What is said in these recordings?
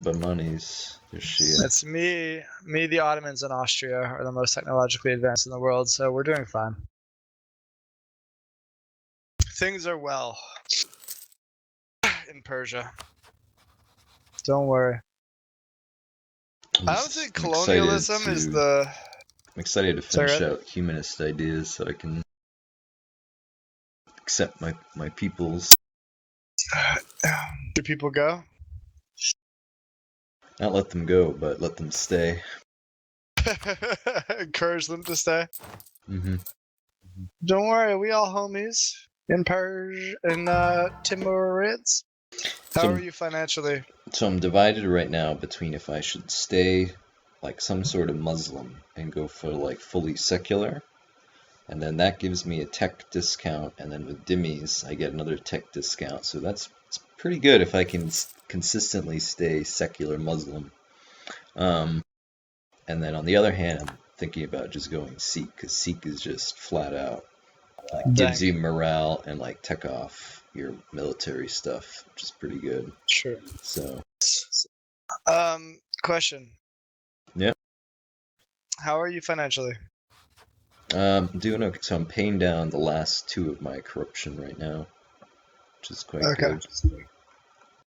But money's your shit. It's me, the Ottomans, and Austria are the most technologically advanced in the world, so we're doing fine. Things are well in Persia. Don't worry. I don't think colonialism is the... I'm excited to finish out humanist ideas so I can accept my peoples. Do people go? Not let them go, but let them stay. Encourage them to stay. Mm-hmm. Don't worry, we all homies in Persia and Timurids. How are you financially? So I'm divided right now between if I should stay like some sort of Muslim and go for like fully secular, and then that gives me a tech discount, and then with dhimmis I get another tech discount. So it's pretty good if I can consistently stay secular Muslim. And then on the other hand, I'm thinking about just going Sikh, because Sikh is just flat out like gives you morale and like tech off your military stuff, which is pretty good. Sure. So question. Yeah. How are you financially? Doing okay. So I'm paying down the last 2 of my corruption right now, which is quite good.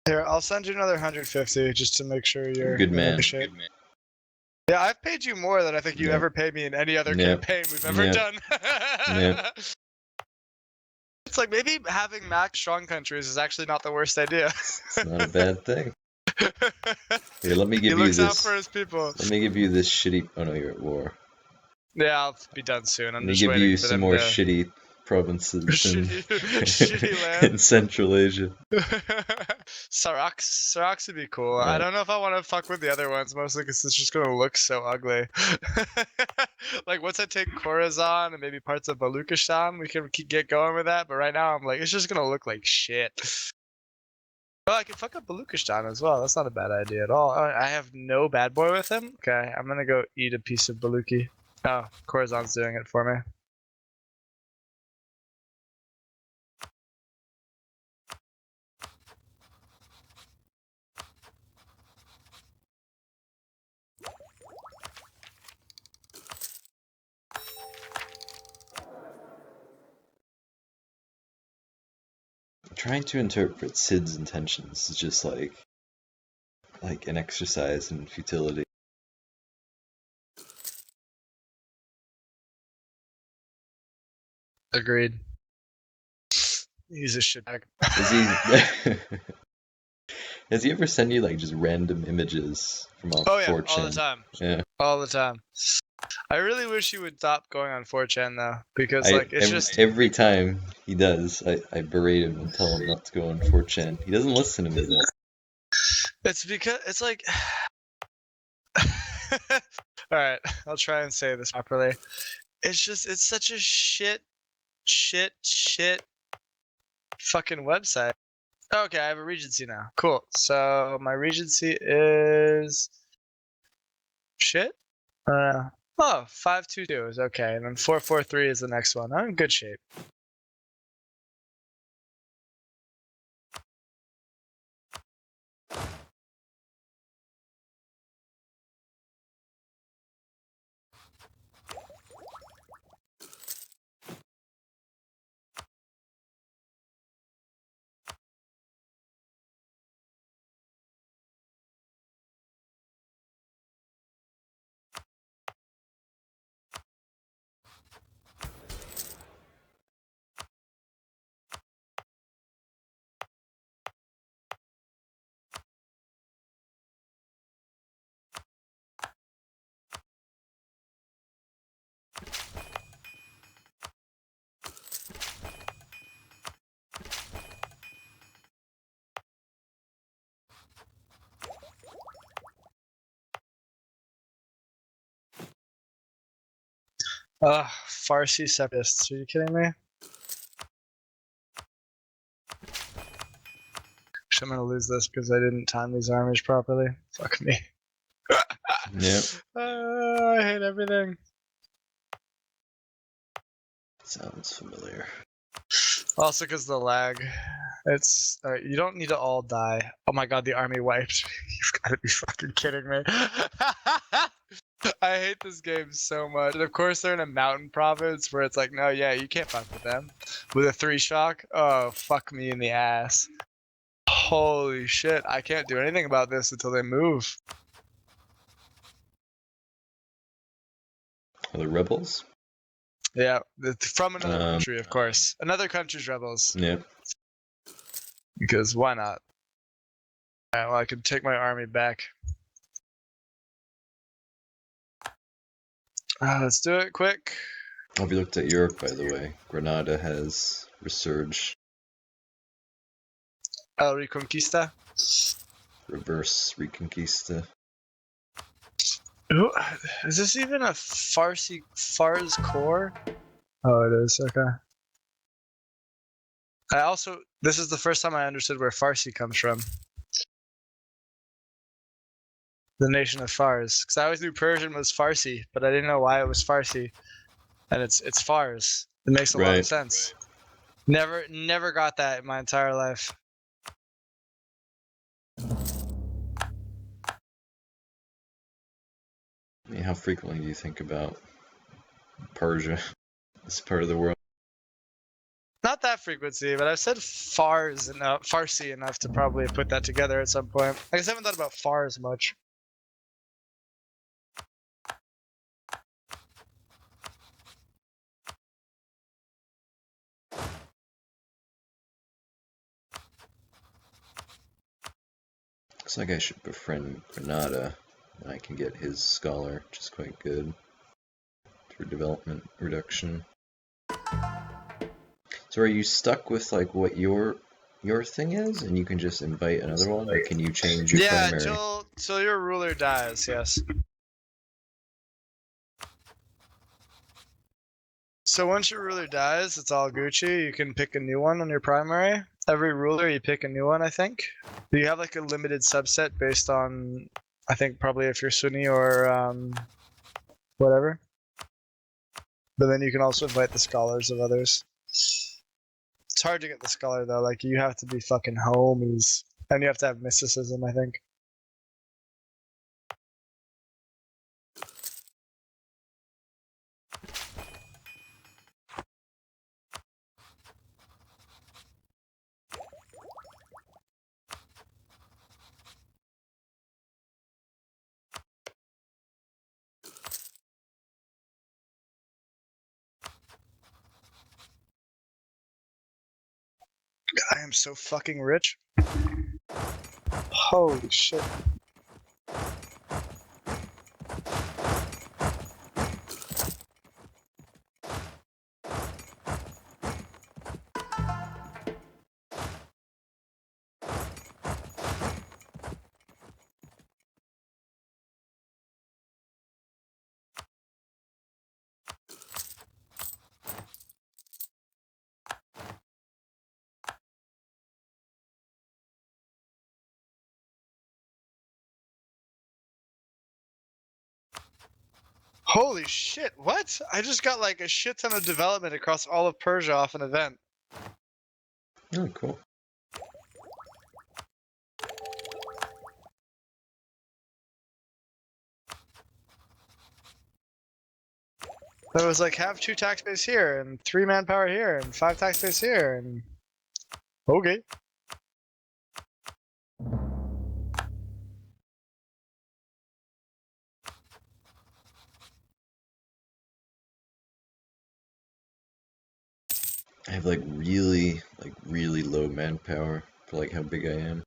Here, I'll send you another 150 just to make sure you're good man. Good man. Yeah, I've paid you more than I think you ever paid me in any other campaign we've ever done. It's like maybe having Mach strong countries is actually not the worst idea. It's not a bad thing. Here, let me give you this. He looks out for his people. Let me give you this shitty... Oh no, you're at war. Yeah, I'll be done soon. Let me give you some more shitty provinces shitty land. In Central Asia. Sarax would be cool. Yeah. I don't know if I want to fuck with the other ones, mostly because it's just gonna look so ugly. Like once I take Khorasan and maybe parts of Baluchistan, we can get going with that. But right now, I'm like, it's just gonna look like shit. Oh, I can fuck up Baluchistan as well. That's not a bad idea at all. I have no bad boy with him. Okay, I'm gonna go eat a piece of Baluchi. Oh, Khorasan's doing it for me. Trying to interpret Sid's intentions is just like an exercise in futility. Agreed. He's a shitbag. Has he ever sent you like just random images from off 4chan? All the time. Yeah. All the time. I really wish he would stop going on 4chan though, because every time he does, I berate him and tell him not to go on 4chan. He doesn't listen to me though. It's because it's like alright, I'll try and say this properly. It's such a shit fucking website. Okay, I have a regency now. Cool. So my regency is shit? 522 is okay, and then 443 is the next one. I'm in good shape. Farsi separatists. Are you kidding me? I'm gonna lose this because I didn't time these armies properly. Fuck me. Yep. I hate everything. Sounds familiar. Also because the lag. It's you don't need to all die. Oh my god, the army wiped. You've got to be fucking kidding me. I hate this game so much. And of course, they're in a mountain province where it's like, no, yeah, you can't fuck with them. With a 3-shock, oh, fuck me in the ass. Holy shit, I can't do anything about this until they move. Are the rebels? Yeah, from another country, of course. Another country's rebels. Yeah. Because why not? Alright, well, I can take my army back. Let's do it quick. Have you looked at Europe, by the way? Granada has resurged. El Reconquista. Reverse Reconquista. Ooh, is this even a Fars core? Oh, it is. Okay. This is the first time I understood where Farsi comes from. The nation of Fars. Because I always knew Persian was Farsi, but I didn't know why it was Farsi. And it's Fars. It makes a lot of sense. Never got that in my entire life. I mean, how frequently do you think about Persia, this part of the world? Not that frequency, but I've said Farsi enough to probably put that together at some point. I guess I haven't thought about Fars much. Looks like I should befriend Granada, and I can get his scholar, which is quite good, through development reduction. So are you stuck with like what your thing is, and you can just invite another one, or can you change your primary? Yeah, till your ruler dies, yes. So once your ruler dies, it's all Gucci. You can pick a new one on your primary. Every ruler, you pick a new one, I think. You have like a limited subset based on, I think, probably if you're Sunni or whatever. But then you can also invite the scholars of others. It's hard to get the scholar though. Like you have to be fucking homies, and you have to have mysticism, I think. I am so fucking rich. Holy shit. Holy shit, what? I just got like a shit ton of development across all of Persia off an event. Oh, cool. There was like have 2 tax base here, and 3 manpower here, and 5 tax base here, and okay. I have like really low manpower for like how big I am.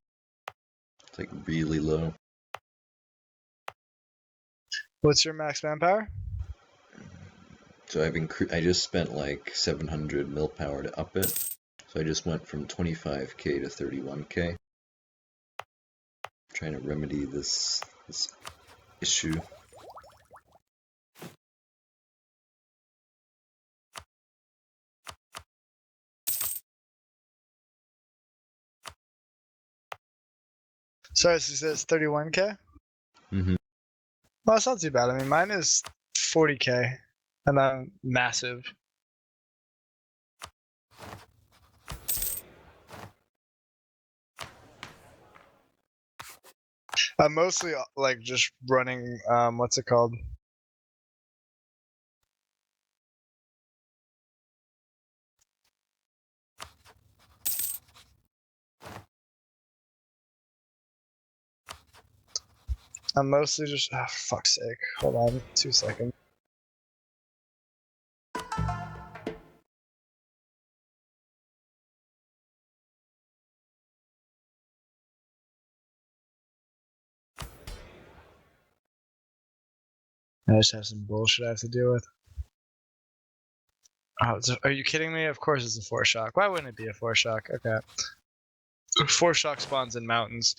It's like really low. What's your max manpower? So I just spent like 700 mil power to up it. So I just went from 25k to 31k. Trying to remedy this issue. Sorry, so you said it's 31k? Mm-hmm. Well, that's not too bad. I mean, mine is 40k, and I'm massive. I'm mostly like just running. What's it called? I'm mostly just. Oh, fuck's sake! Hold on, 2 seconds. I just have some bullshit I have to deal with. Oh, are you kidding me? Of course it's a 4-shock. Why wouldn't it be a 4-shock? Okay. 4-shock spawns in mountains.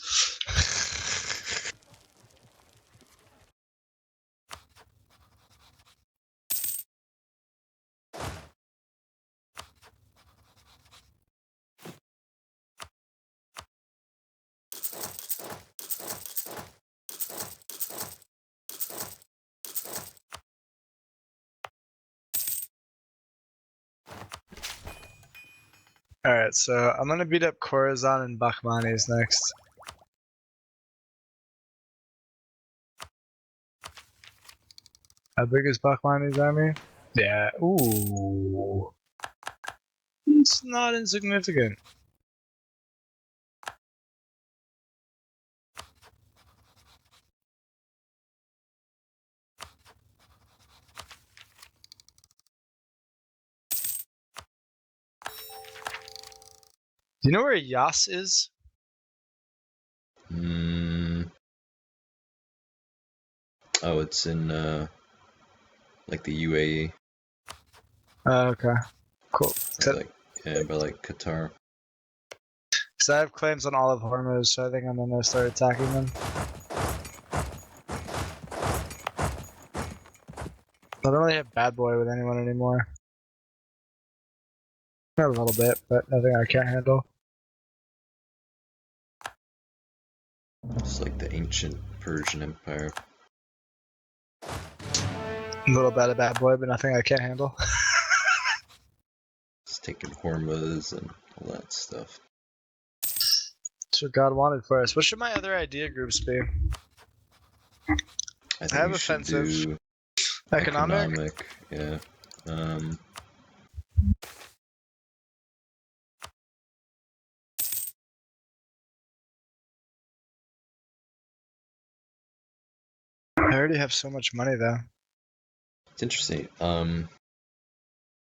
Alright, so I'm gonna beat up Corazon and Bakhmanis next. How big is Bakhmani's army? Yeah, ooh. It's not insignificant. Do you know where Yas is? Oh, it's in like the UAE. Okay, cool. By like Qatar. So I have claims on all of Hormuz, so I think I'm gonna start attacking them. I don't really have bad boy with anyone anymore. Not a little bit, but nothing I can't handle. It's like the ancient Persian Empire. A little bit of bad boy, but nothing I can't handle. It's taking Hormuz and all that stuff. That's what God wanted for us. What should my other idea groups be? I think have we should offensive. do Economic? Yeah. I already have so much money though. It's interesting.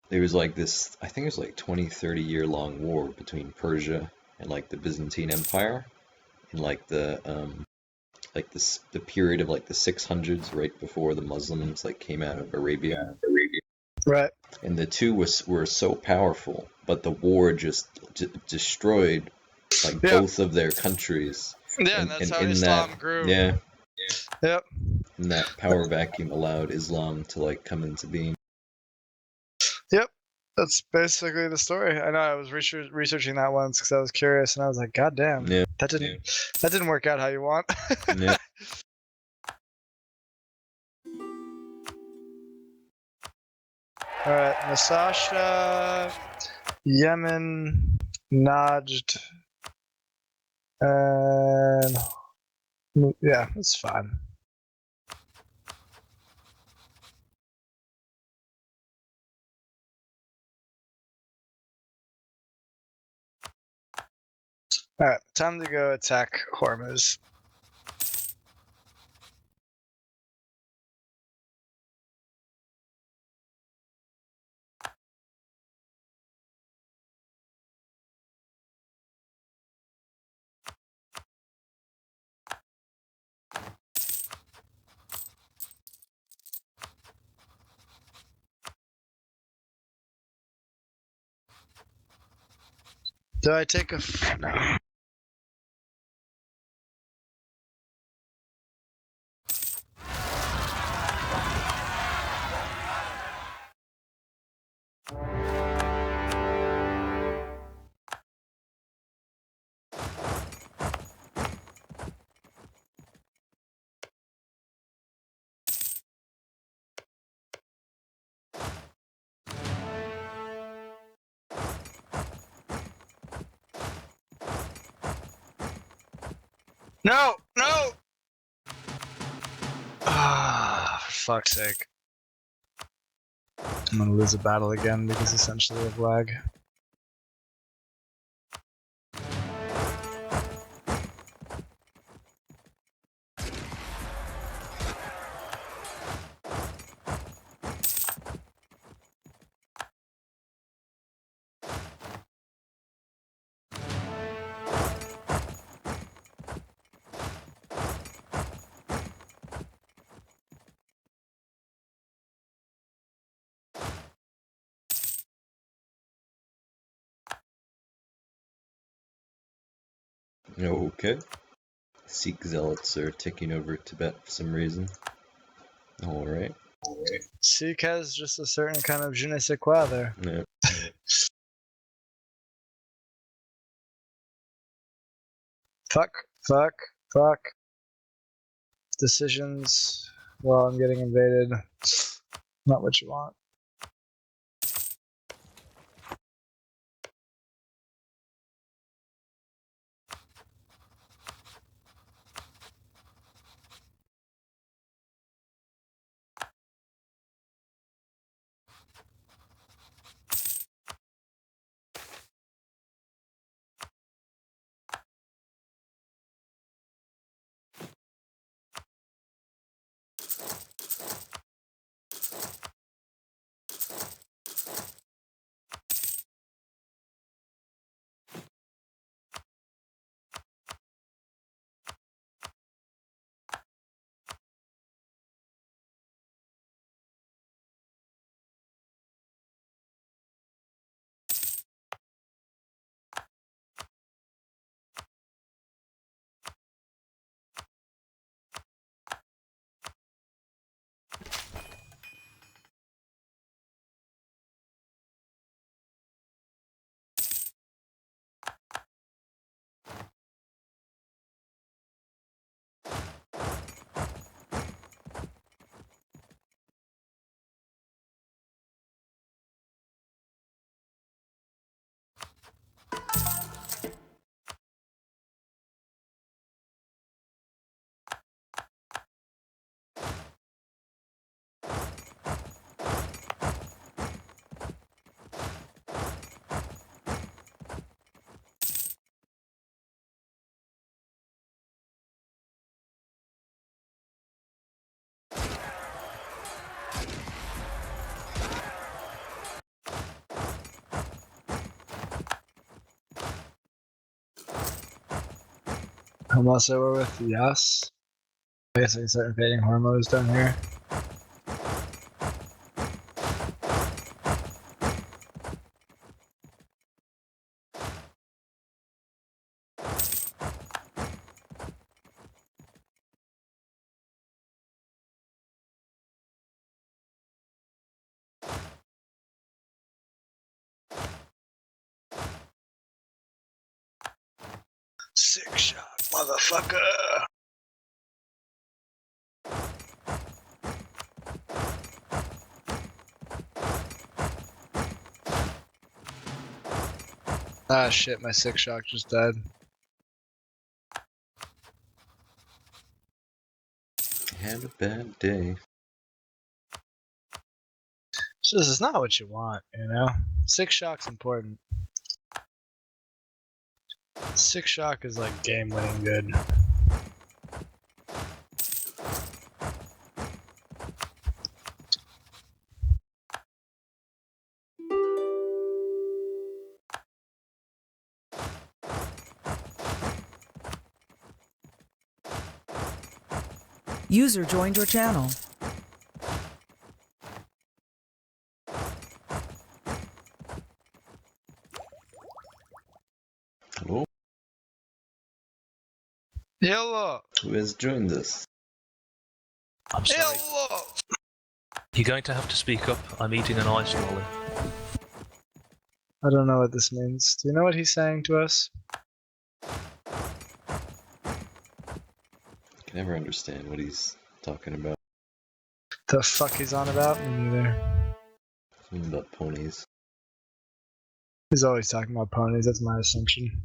There was like this, I think it was like 20, 30 year long war between Persia and like the Byzantine Empire in like the period of like the 600s, right before the Muslims like came out of Arabia. Right. And the two were so powerful, but the war just destroyed like both of their countries. Yeah, and that's how Islam grew. Yeah. Yep. And that power vacuum allowed Islam to like come into being. Yep. That's basically the story. I know I was researching that once because I was curious, and I was like, God damn, Yeah. that didn't work out how you want. Yeah. All right, Masasha, Yemen, Najd, and yeah, it's fine. All right, time to go attack Hormuz. Do I take a no? No, no, fuck's sake. I'm gonna lose a battle again because essentially of lag. Okay. Sikh zealots are taking over Tibet for some reason. Alright. Sikh has just a certain kind of je ne sais quoi there. Yeah. Fuck, fuck, fuck. Decisions while I'm getting invaded. Not what you want. Unless I were with Yas. I guess I can start invading Hormuz down here. Sick shot, motherfucker! Ah shit, my sick shock just died. Had a bad day. It's just, it's not what you want, you know? Sick shock's important. Sick shock is like game winning good. User joined your channel. Hello? Hello! Who has joined us? I'm sorry. Hello! You're going to have to speak up. I'm eating an ice lolly. I don't know what this means. Do you know what he's saying to us? I can never understand what he's talking about. The fuck he's on about? Me neither. Something about ponies. He's always talking about ponies, that's my assumption.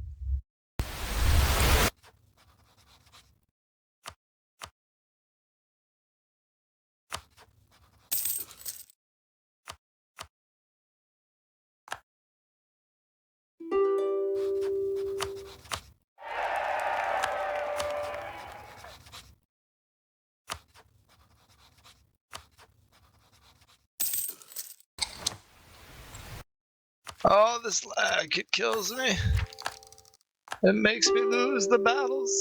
Oh, this lag, it kills me. It makes me lose the battles.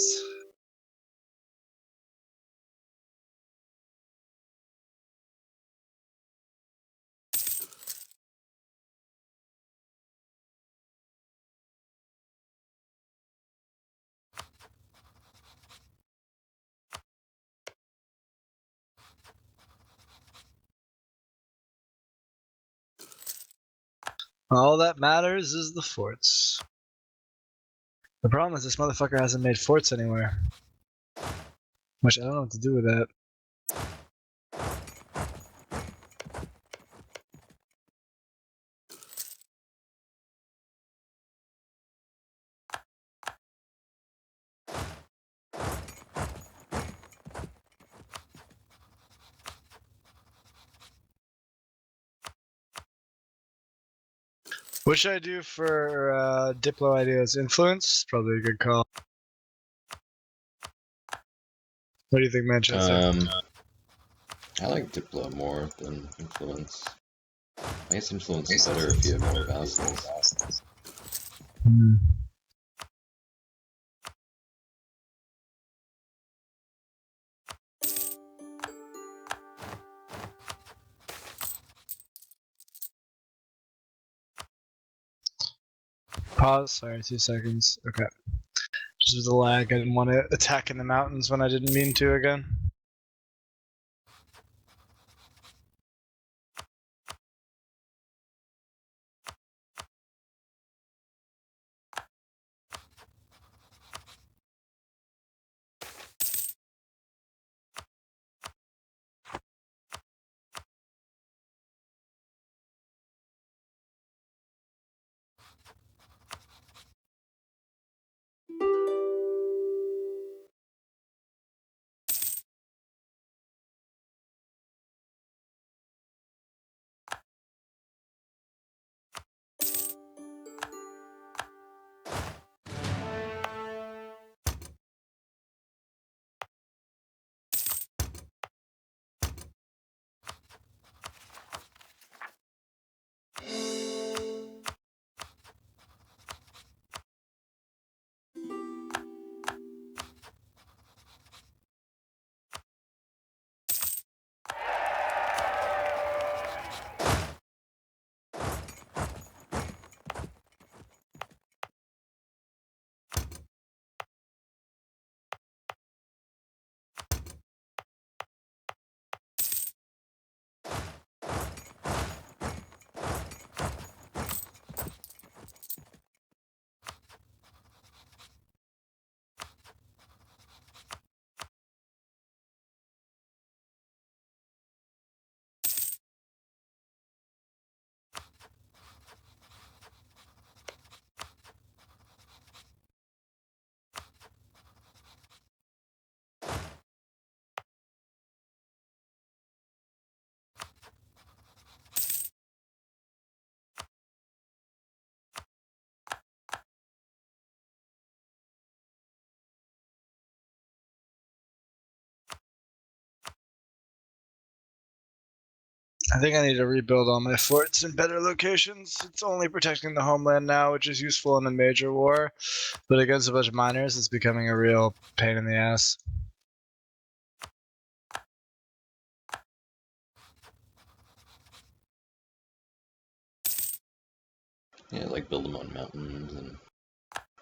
All that matters is the forts. The problem is this motherfucker hasn't made forts anywhere. Which I don't know what to do with that. What should I do for Diplo ideas? Influence? Probably a good call. What do you think, Manchester? I like Diplo more than Influence. I guess Influence is better if you have more vassals. Hmm. Pause. Sorry, 2 seconds. Okay. Just with the lag, I didn't want to attack in the mountains when I didn't mean to again. I think I need to rebuild all my forts in better locations. It's only protecting the homeland now, which is useful in a major war, but against a bunch of miners, it's becoming a real pain in the ass. Yeah, like build them on mountains and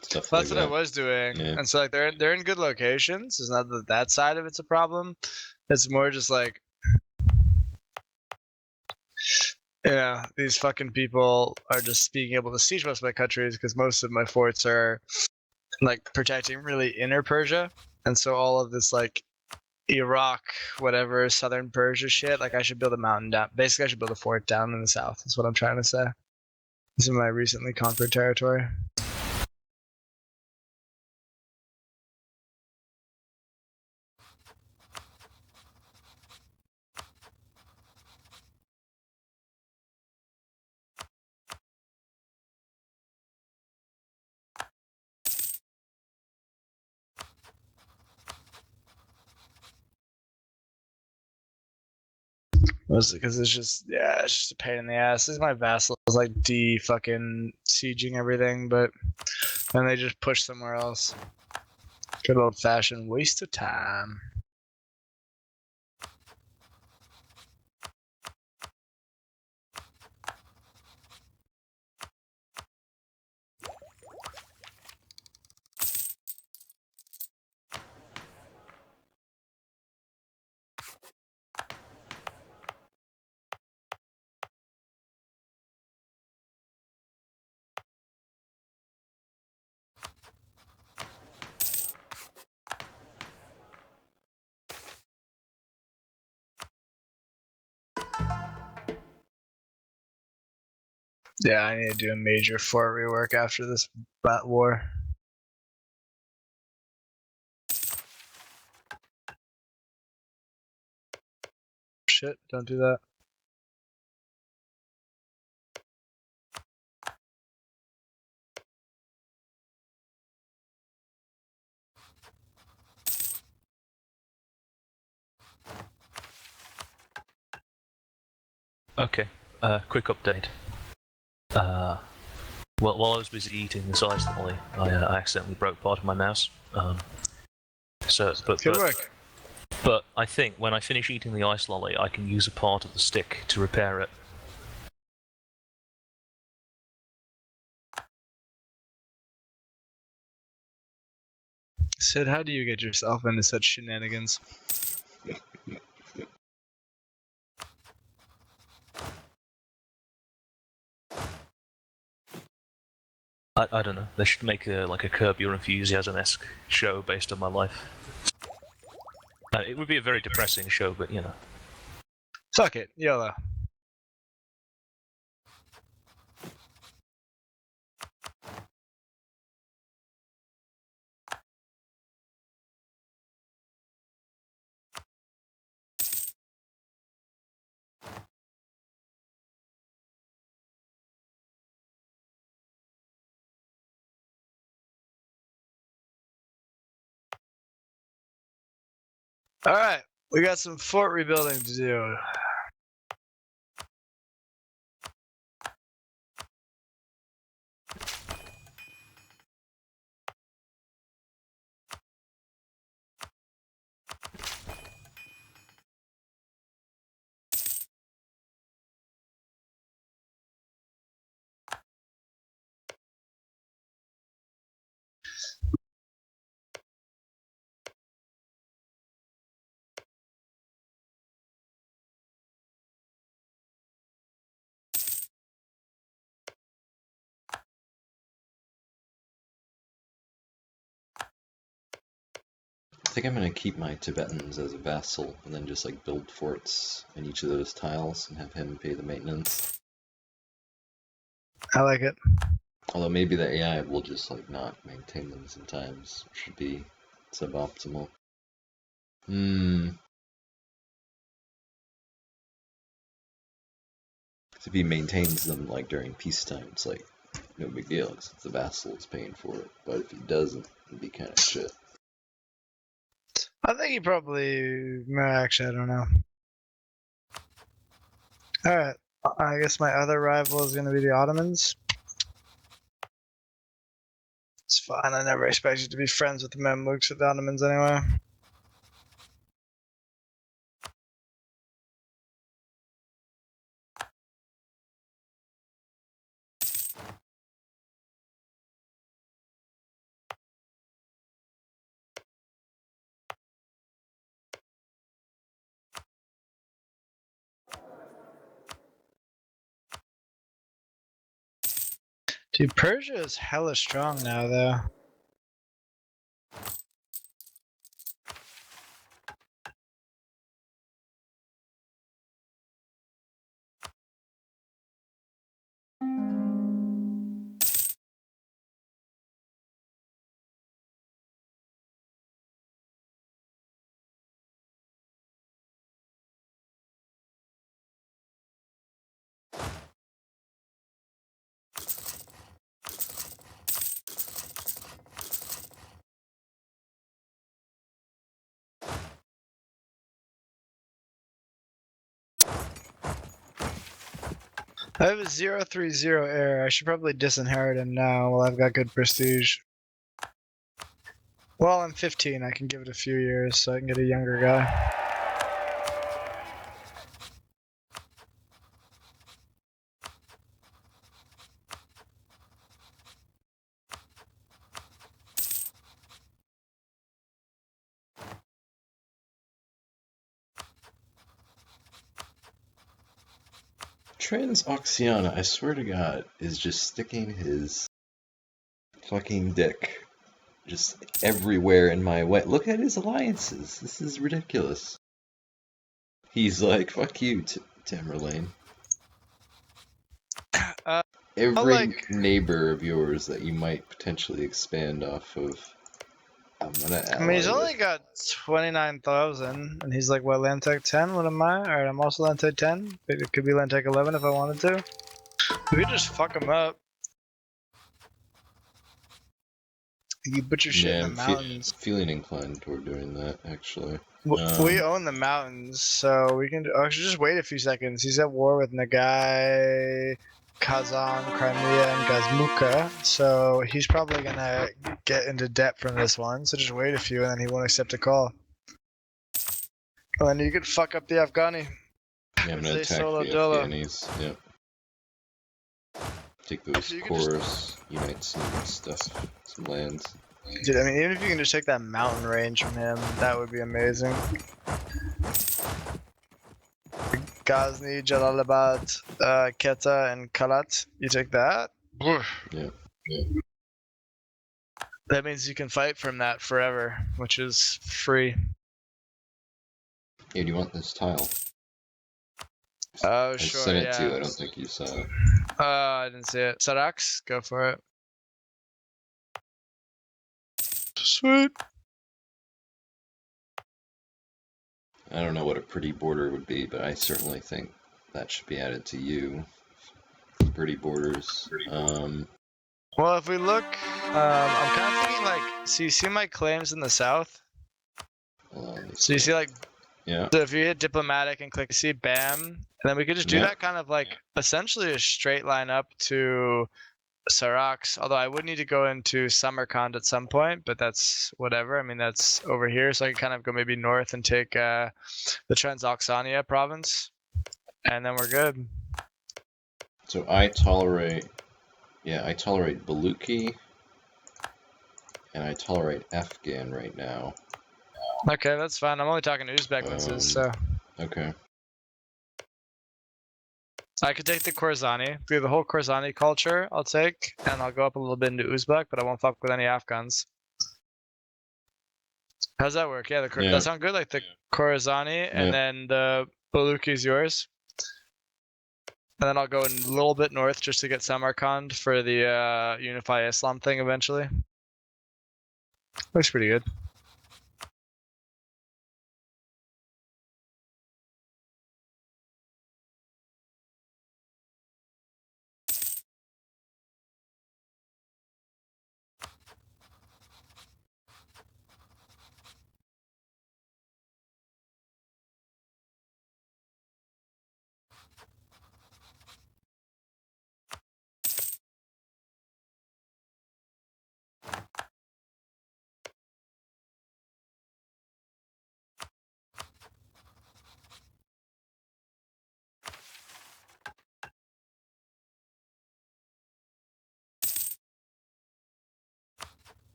stuff Well, like that's what I that. was doing, Yeah. and so like they're in good locations. It's not that that side of it's a problem. It's more just like, yeah, these fucking people are just being able to siege most of my countries because most of my forts are like protecting really inner Persia, and so all of this like Iraq, whatever, southern Persia shit, like I should build a mountain down. Basically, I should build a fort down in the south. Is what I'm trying to say. This is my recently conquered territory. Mostly because it's just a pain in the ass. This is my vassal is like fucking sieging everything, but then they just push somewhere else. Good old fashioned waste of time. Yeah, I need to do a major fort rework after this bat war. Shit, don't do that. Okay, quick update. Well, while I was busy eating this ice lolly, I accidentally broke part of my mouse. Good work. But I think when I finish eating the ice lolly, I can use a part of the stick to repair it. Sid, how do you get yourself into such shenanigans? I don't know. They should make like a Curb Your Enthusiasm-esque show based on my life. It would be a very depressing show, but you know. Fuck it, YOLO. Alright, we got some fort rebuilding to do. I think I'm gonna keep my Tibetans as a vassal and then just like build forts in each of those tiles and have him pay the maintenance. I like it. Although maybe the AI will just like not maintain them sometimes, which should be suboptimal. If he maintains them like during peacetime, it's like no big deal because it's the vassal that's paying for it. But if he doesn't, it'd be kind of shit. I think he probably. No, actually, I don't know. Alright, I guess my other rival is going to be the Ottomans. It's fine, I never expected to be friends with the Mamluks or the Ottomans anyway. Dude, Persia is hella strong now, though. I have a 030 heir. I should probably disinherit him now while I've got good prestige. Well, I'm 15. I can give it a few years so I can get a younger guy. Transoxiana, I swear to God, is just sticking his fucking dick just everywhere in my way. Look at his alliances. This is ridiculous. He's like, fuck you, Tamerlane. Every neighbor of yours that you might potentially expand off of, I'm gonna ally I mean, he's only with. got 29,000, and he's like, what, land tech 10? What am I? Alright, I'm also land tech 10. It could be land tech 11 if I wanted to. We could just fuck him up. You put your shit Yeah, in the mountains. feeling inclined toward doing that, actually. We own the mountains, so we can. Oh, I should just wait a few seconds. He's at war with Nagai, Kazan, Crimea, and Gazmuka, so he's probably gonna get into debt from this one. So just wait a few, and then he won't accept a call. And then you could fuck up the Afghani. Yeah, I'm gonna Say attack solo the dolo. Afghanis. Yep. Take those So you can just- cores, unite some stuff, some lands. Dude, I mean, even if you can just take that mountain range from him, that would be amazing. Ghazni, Jalalabad, Quetta, and Kalat. You take that. Yeah. That means you can fight from that forever, which is free. Hey, do you want this tile? Oh, I sure, sent it yeah. to you, I don't think you saw it. I didn't see it. Sarax, go for it. Sweet. I don't know what a pretty border would be, but I certainly think that should be added to you. Pretty borders. Well, if we look, I'm kind of thinking like, so you see my claims in the south? So you see like, yeah. so if you hit diplomatic and click see, bam, and then we could just do Yeah. that kind of like essentially a straight line up to Sarax, although I would need to go into Samarkand at some point, but that's whatever. I mean, that's over here, so I can kind of go maybe north and take the Transoxania province, and then we're good. So I tolerate Baluchi, and I tolerate Afghan right now. Okay, that's fine. I'm only talking Uzbek princes, so Okay. I could take the Khorassani. Do the whole Khorassani culture, I'll take, and I'll go up a little bit into Uzbek, but I won't fuck with any Afghans. How's that work? Yeah, Yeah. that sound good? Like the Khorassani, and Yeah. then the Baluchi is yours. And then I'll go a little bit north just to get Samarkand for the Unify Islam thing eventually. Looks pretty good.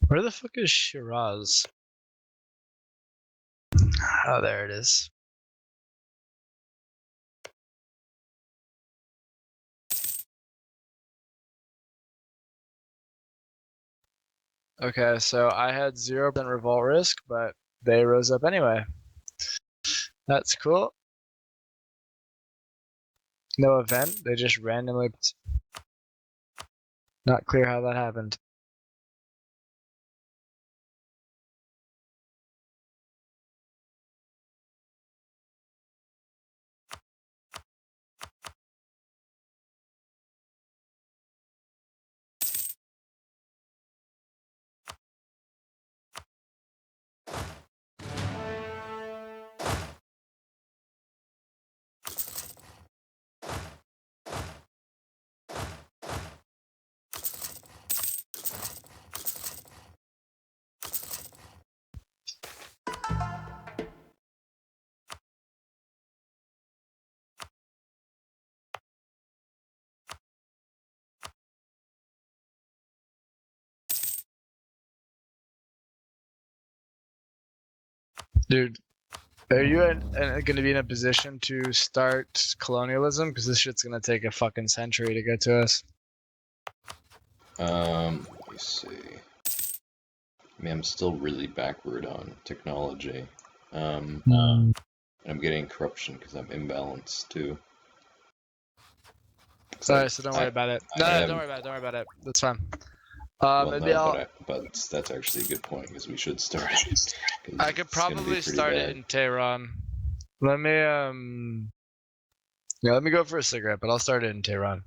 Where the fuck is Shiraz? Oh, there it is. Okay, so I had 0% revolt risk, but they rose up anyway. That's cool. No event, they just randomly. Not clear how that happened. Dude, are you going to be in a position to start colonialism? Because this shit's going to take a fucking century to get to us. Let me see. I mean, I'm still really backward on technology. And I'm getting corruption because I'm imbalanced too. Sorry, so don't worry about it. No, don't worry about it. Don't worry about it. That's fine. Maybe but that's actually a good point because we should start it. I could probably start it in Tehran. Let me let me go for a cigarette, but I'll start it in Tehran.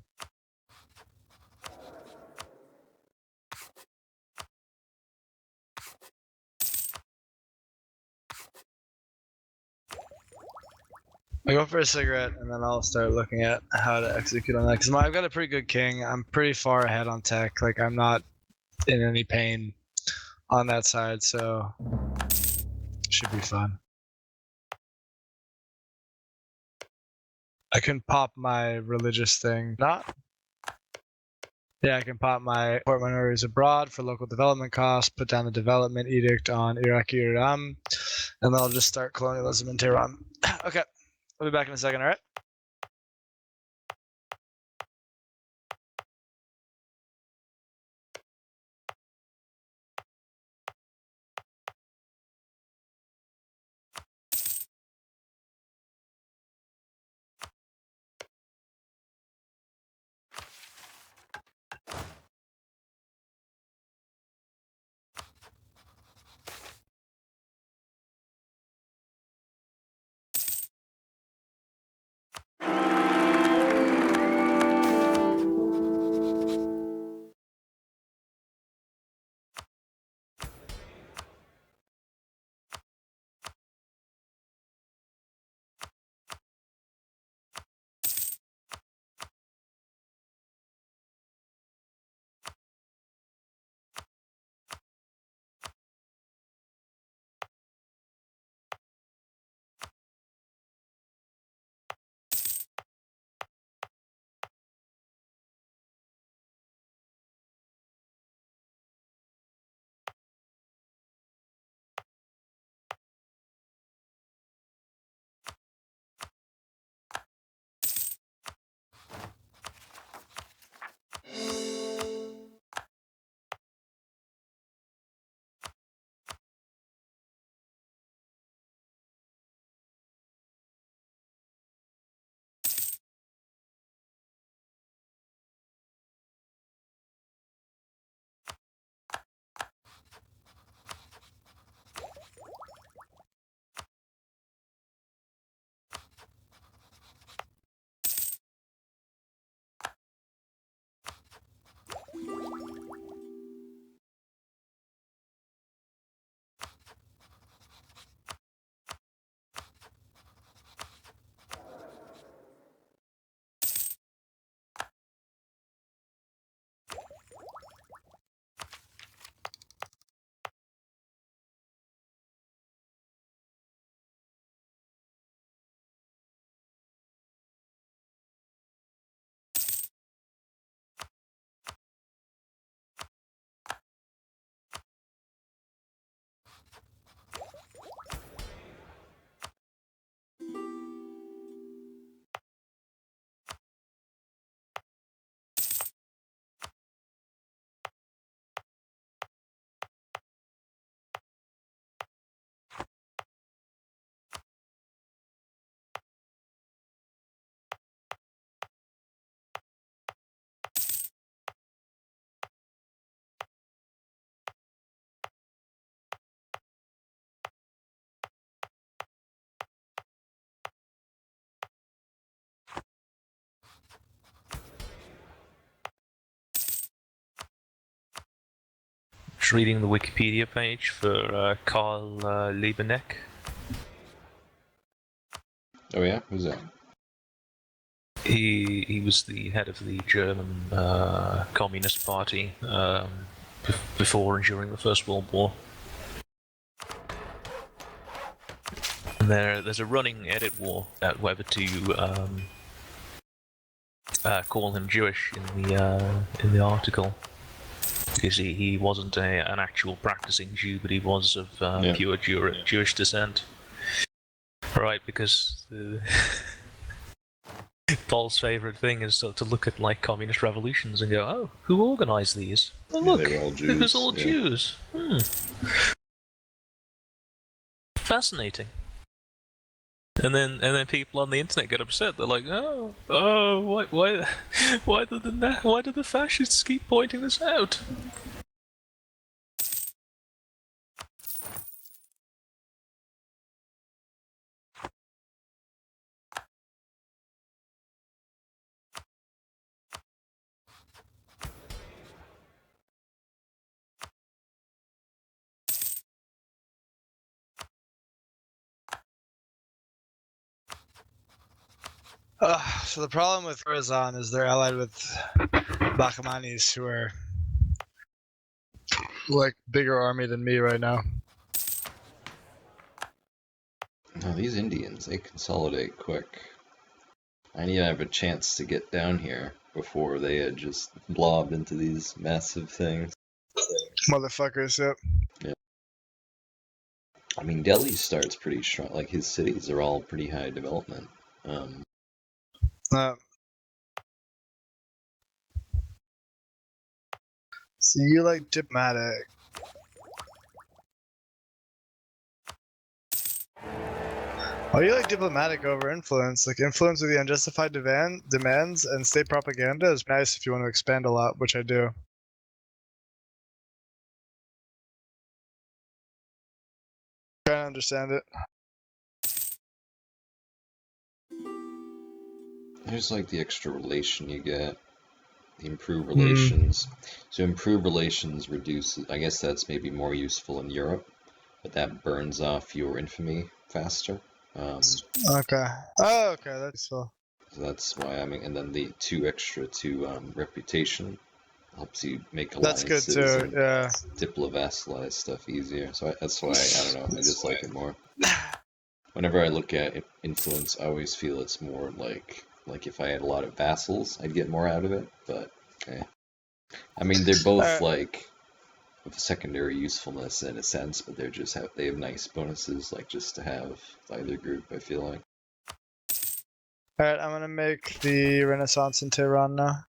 I'll go for a cigarette, and then I'll start looking at how to execute on that. Because I've got a pretty good king. I'm pretty far ahead on tech. Like, I'm not in any pain on that side, so should be fun. I can pop my religious thing. Not? Yeah, I can pop my port minorities abroad for local development costs, put down the development edict on Iraqi Iran, and then I'll just start colonialism in Tehran. Okay, I'll be back in a second, alright? Just reading the Wikipedia page for Karl Liebeneck. Oh yeah, who's that? He was the head of the German Communist Party before and during the First World War. And there's a running edit war at whether to call him Jewish in the article. because he wasn't an actual practicing Jew, but he was of Yeah. pure Jewish descent. Right, because Paul's favorite thing is to look at like communist revolutions and go, "Oh, who organized these? Oh, Yeah, look, they were all it was Jews, all yeah. Jews. Fascinating." And then people on the internet get upset. They're like, "Oh, why did the fascists keep pointing this out?" So the problem with Khorasan is they're allied with Bakhmanis, who are like bigger army than me right now. No, these Indians, they consolidate quick. I didn't even have a chance to get down here before they had just blobbed into these massive things. Motherfuckers, yep. Yeah. I mean, Delhi starts pretty strong. Like, his cities are all pretty high development. So you like diplomatic. Oh, you like diplomatic over influence. Like, influence with the unjustified demands and state propaganda is nice if you want to expand a lot, which I do. Trying to understand it. There's like the extra relation you get, the improved relations. So improved relations reduces, I guess that's maybe more useful in Europe, but that burns off your infamy faster. Okay. Oh, okay, that's cool. So that's why and then the 2 extra to reputation helps you make That's good alliances too, and yeah. diplo-vassalize stuff easier. So that's why, I don't know, I just like it more. Whenever I look at influence, I always feel it's more like if I had a lot of vassals, I'd get more out of it, but I mean, they're both like of secondary usefulness in a sense, but they have nice bonuses like just to have either group, I feel like. Alright, I'm gonna make the Renaissance in Tehran now.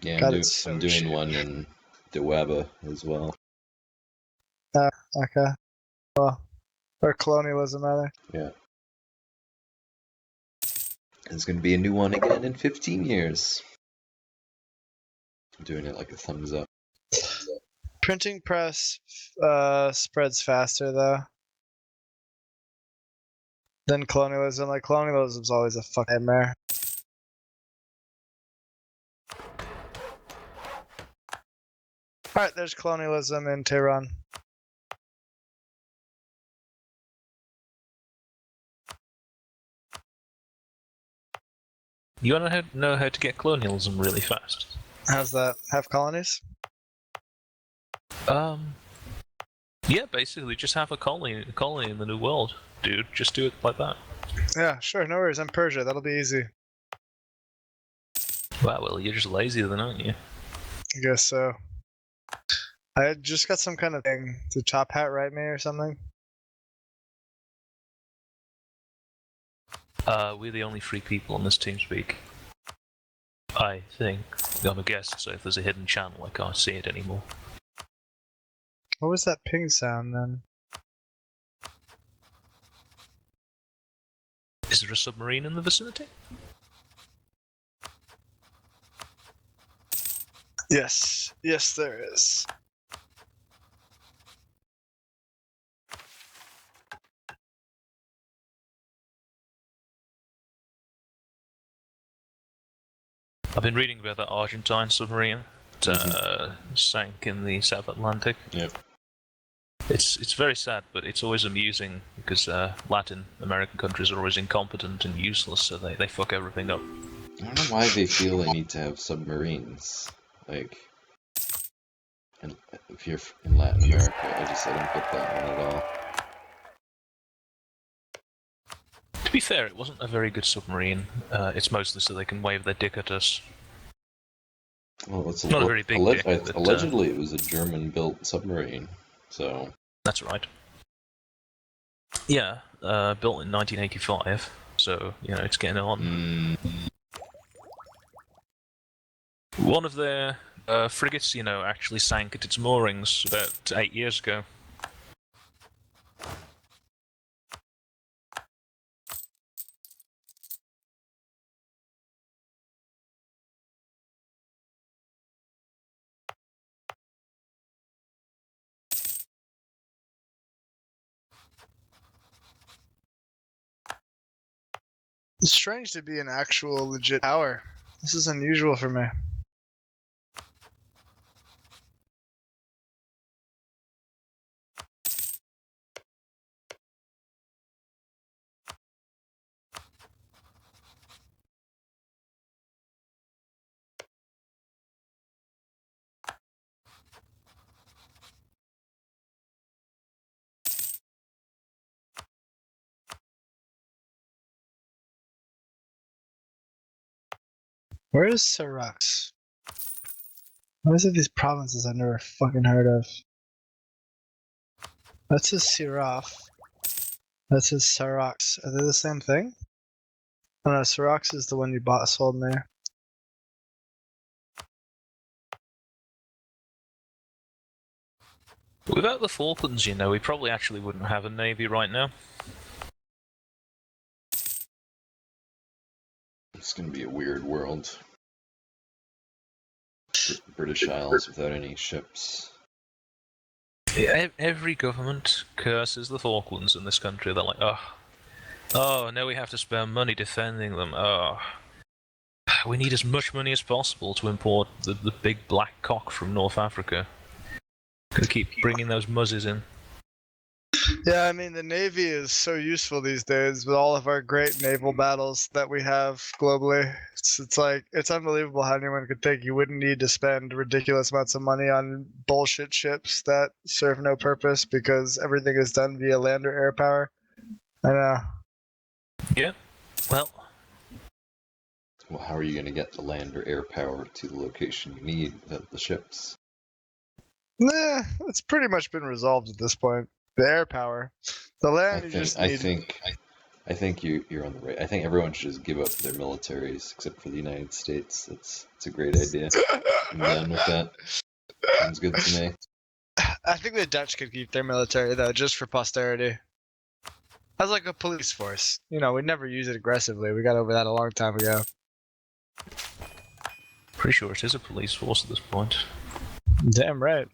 Yeah, God, it's so I'm doing cheap. one in Dewaba as well. Okay. Well, or colonialism, rather. Yeah. There's going to be a new one again in 15 years. I'm doing it like a thumbs up. Printing press spreads faster, though, than colonialism. Like, colonialism's always a fucking nightmare. Alright, there's colonialism in Tehran. You want to know how to get colonialism really fast? How's that? Have colonies? Yeah, basically, just have a colony in the New World, dude. Just do it like that. Yeah, sure, no worries. I'm Persia. That'll be easy. Wow, well, you're just lazy then, aren't you? I guess so. I just got some kind of thing. Did Top Hat write me or something? We're the only free people on this TeamSpeak. I think. I'm a guest, so if there's a hidden channel, I can't see it anymore. What was that ping sound then? Is there a submarine in the vicinity? Yes. Yes, there is. I've been reading about that Argentine submarine that sank in the South Atlantic. Yep. It's very sad, but it's always amusing because Latin American countries are always incompetent and useless, so they fuck everything up. I don't know why they feel they need to have submarines. Like, if you're in Latin America, I don't get that one at all. To be fair, it wasn't a very good submarine. It's mostly so they can wave their dick at us. Well, it's Not a very big dick, but, allegedly it was a German-built submarine, so That's right. Yeah, built in 1985, so, it's getting on. One of their frigates, actually sank at its moorings about 8 years ago. It's strange to be an actual legit power. This is unusual for me. Where is Syrax? What is it these provinces I've never fucking heard of? That's his Siraf. That's his Syrax. Are they the same thing? Oh no, Syrax is the one you bought sold in there. Without the Falklands, we probably actually wouldn't have a navy right now. it's going to be a weird world. British Isles without any ships. Every government curses the Falklands in this country. They're like, oh, now we have to spend money defending them. Oh, we need as much money as possible to import the big black cock from North Africa. Gonna keep bringing those muzzes in. Yeah, I mean, the Navy is so useful these days with all of our great naval battles that we have globally. It's unbelievable how anyone could think you wouldn't need to spend ridiculous amounts of money on bullshit ships that serve no purpose because everything is done via land or air power. I know. Yeah, well, how are you going to get the land or air power to the location you need without the ships? Nah, it's pretty much been resolved at this point. The air power. The land, I think you're on the right. I think everyone should just give up their militaries, except for the United States. It's a great idea. I'm down with that. Sounds good to me. I think the Dutch could keep their military, though, just for posterity. As like a police force. We never use it aggressively. We got over that a long time ago. pretty sure it is a police force at this point. Damn right.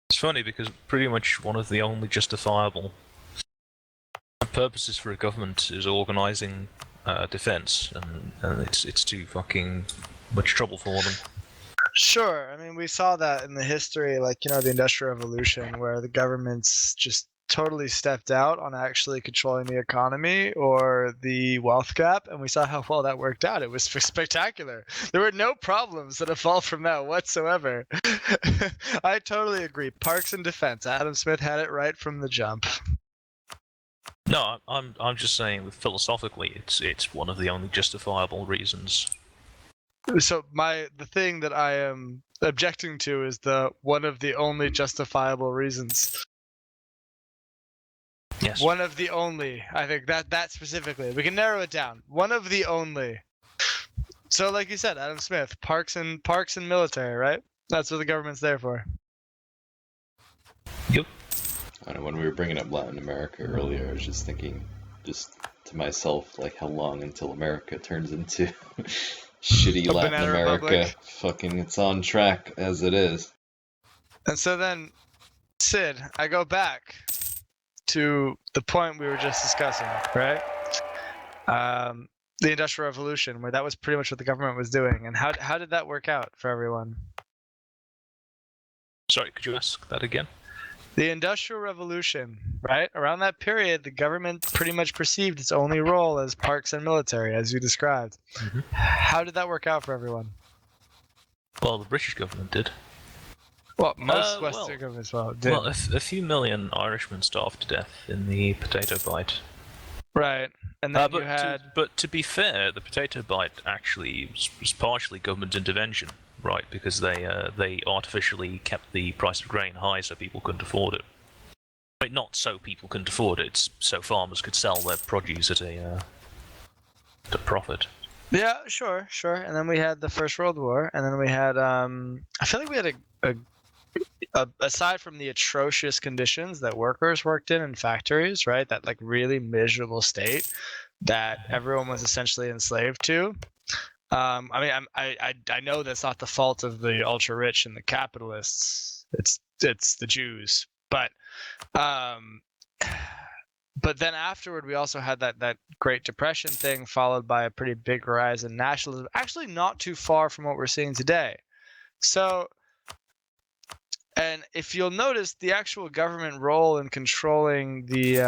It's funny because pretty much one of the only justifiable purposes for a government is organising defence, and it's too fucking much trouble for them. Sure. I mean, we saw that in the history, the Industrial Revolution, where the governments just totally stepped out on actually controlling the economy or the wealth gap, and we saw how well that worked out. It was spectacular. There were no problems that evolved from that whatsoever. I totally agree. Parks and defense. Adam Smith had it right from the jump. No, I'm just saying that philosophically, it's one of the only justifiable reasons. So the thing that I am objecting to is the one of the only justifiable reasons. Yes. One of the only. I think that specifically. We can narrow it down. One of the only. So like you said, Adam Smith, parks and military, right? That's what the government's there for. Yep. I know when we were bringing up Latin America earlier, I was just thinking, just to myself, like how long until America turns into shitty A Latin banana America? republic. Fucking, it's on track as it is. And so then, Sid, I go back to the point we were just discussing, right? The Industrial Revolution, where that was pretty much what the government was doing. And how did that work out for everyone? Sorry, could you ask that again? The Industrial Revolution, right? Around that period, the government pretty much perceived its only role as parks and military, as you described. Mm-hmm. How did that work out for everyone? Well, the British government did. Well, most well, Western governments did. Well, a few million Irishmen starved to death in the potato bite. Right, and then you But had. to be fair, the potato bite actually was partially government intervention, right? Because they artificially kept the price of grain high so people couldn't afford it. But not so people couldn't afford it; it's so farmers could sell their produce at a profit. Yeah, sure. And then we had the First World War, and then we had. I feel like we had aside from the atrocious conditions that workers worked in factories, right? That like really miserable state that everyone was essentially enslaved to. I mean, I know that's not the fault of the ultra rich and the capitalists. It's the Jews, but then afterward we also had that Great Depression thing, followed by a pretty big rise in nationalism. Actually, not too far from what we're seeing today. So. And if you'll notice, the actual government role in controlling the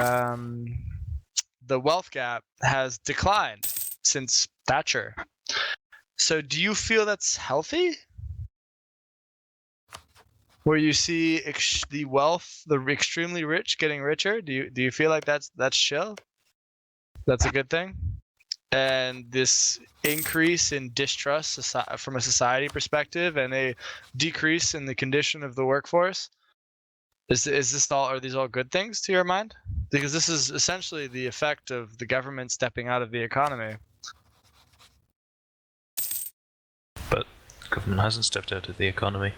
wealth gap has declined since Thatcher. So, do you feel that's healthy? Where you see the extremely rich getting richer? Do you feel like that's chill? That's a good thing. And this increase in distrust from a society perspective, and a decrease in the condition of the workforce, are these all good things to your mind? Because this is essentially the effect of the government stepping out of the economy. But the government hasn't stepped out of the economy.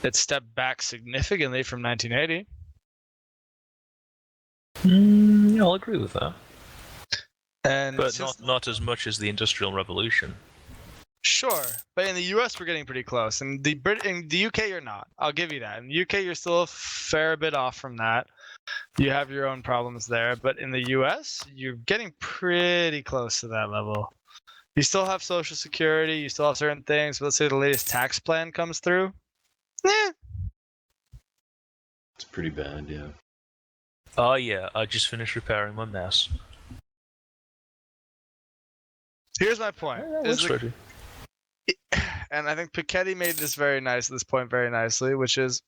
It stepped back significantly from 1980. Yeah, I'll agree with that. But not as much as the Industrial Revolution. Sure, but in the US we're getting pretty close. In the UK you're not. I'll give you that. In the UK you're still a fair bit off from that. You have your own problems there, but in the US you're getting pretty close to that level. You still have Social Security, you still have certain things, but let's say the latest tax plan comes through. It's pretty bad, yeah. Oh yeah, I just finished repairing my mouse. Here's my point. Yeah, and I think Piketty made this point very nicely, which is,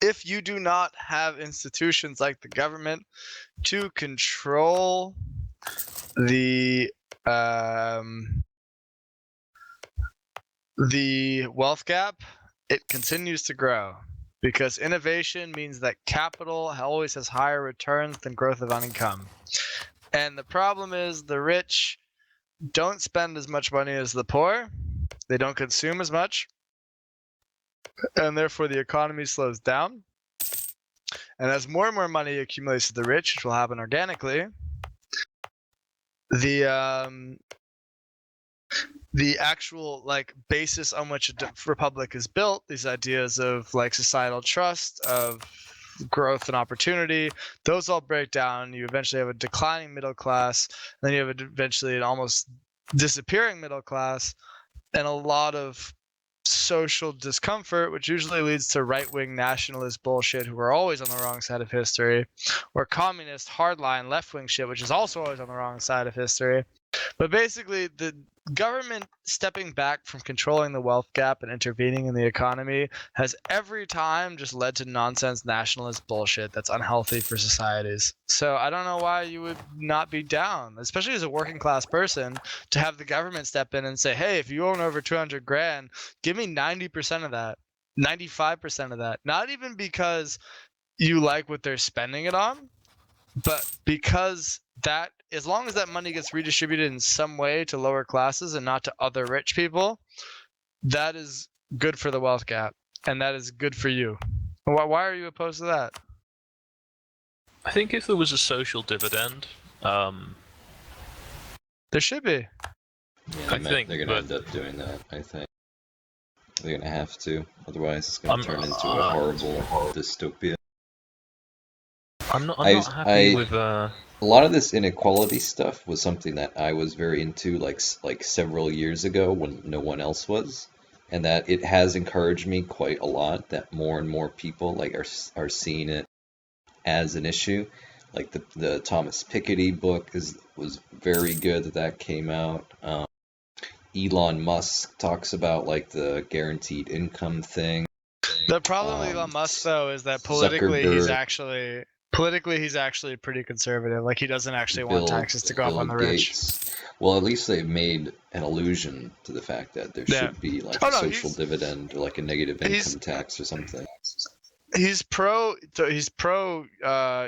if you do not have institutions like the government to control the wealth gap, it continues to grow. Because innovation means that capital always has higher returns than growth of income. And the problem is the rich don't spend as much money as the poor. They don't consume as much. And therefore the economy slows down. And as more and more money accumulates to the rich, which will happen organically, the actual like basis on which a republic is built, these ideas of like societal trust, of growth and opportunity, those all break down. You eventually have a declining middle class, then you have eventually an almost disappearing middle class, and a lot of social discomfort, which usually leads to right-wing nationalist bullshit who are always on the wrong side of history, or communist hardline left-wing shit, which is also always on the wrong side of history. But basically, the government stepping back from controlling the wealth gap and intervening in the economy has every time just led to nonsense nationalist bullshit that's unhealthy for societies. So I don't know why you would not be down, especially as a working class person, to have the government step in and say, hey, if you own over 200 grand, give me 90% of that, 95% of that. Not even because you like what they're spending it on, but because that, as long as that money gets redistributed in some way to lower classes and not to other rich people, that is good for the wealth gap, and that is good for you. Why are you opposed to that? I think if there was a social dividend, there should be. Yeah, they're going to end up doing that, I think. They're going to have to, otherwise it's going to turn into a horrible dystopia. I'm not happy with a lot of this inequality stuff was something that I was very into like several years ago when no one else was, and that it has encouraged me quite a lot that more and more people like are seeing it as an issue. Like the Thomas Piketty book was very good that came out. Elon Musk talks about like the guaranteed income thing. The problem with Elon Musk, though, is that politically Zuckerberg, he's actually pretty conservative. Like he doesn't actually want Bill taxes to go up Bill on the rich. Gates. Well, at least they've made an allusion to the fact that there Yeah. should be like Oh a no, social dividend or like a negative he's income tax or something. he's pro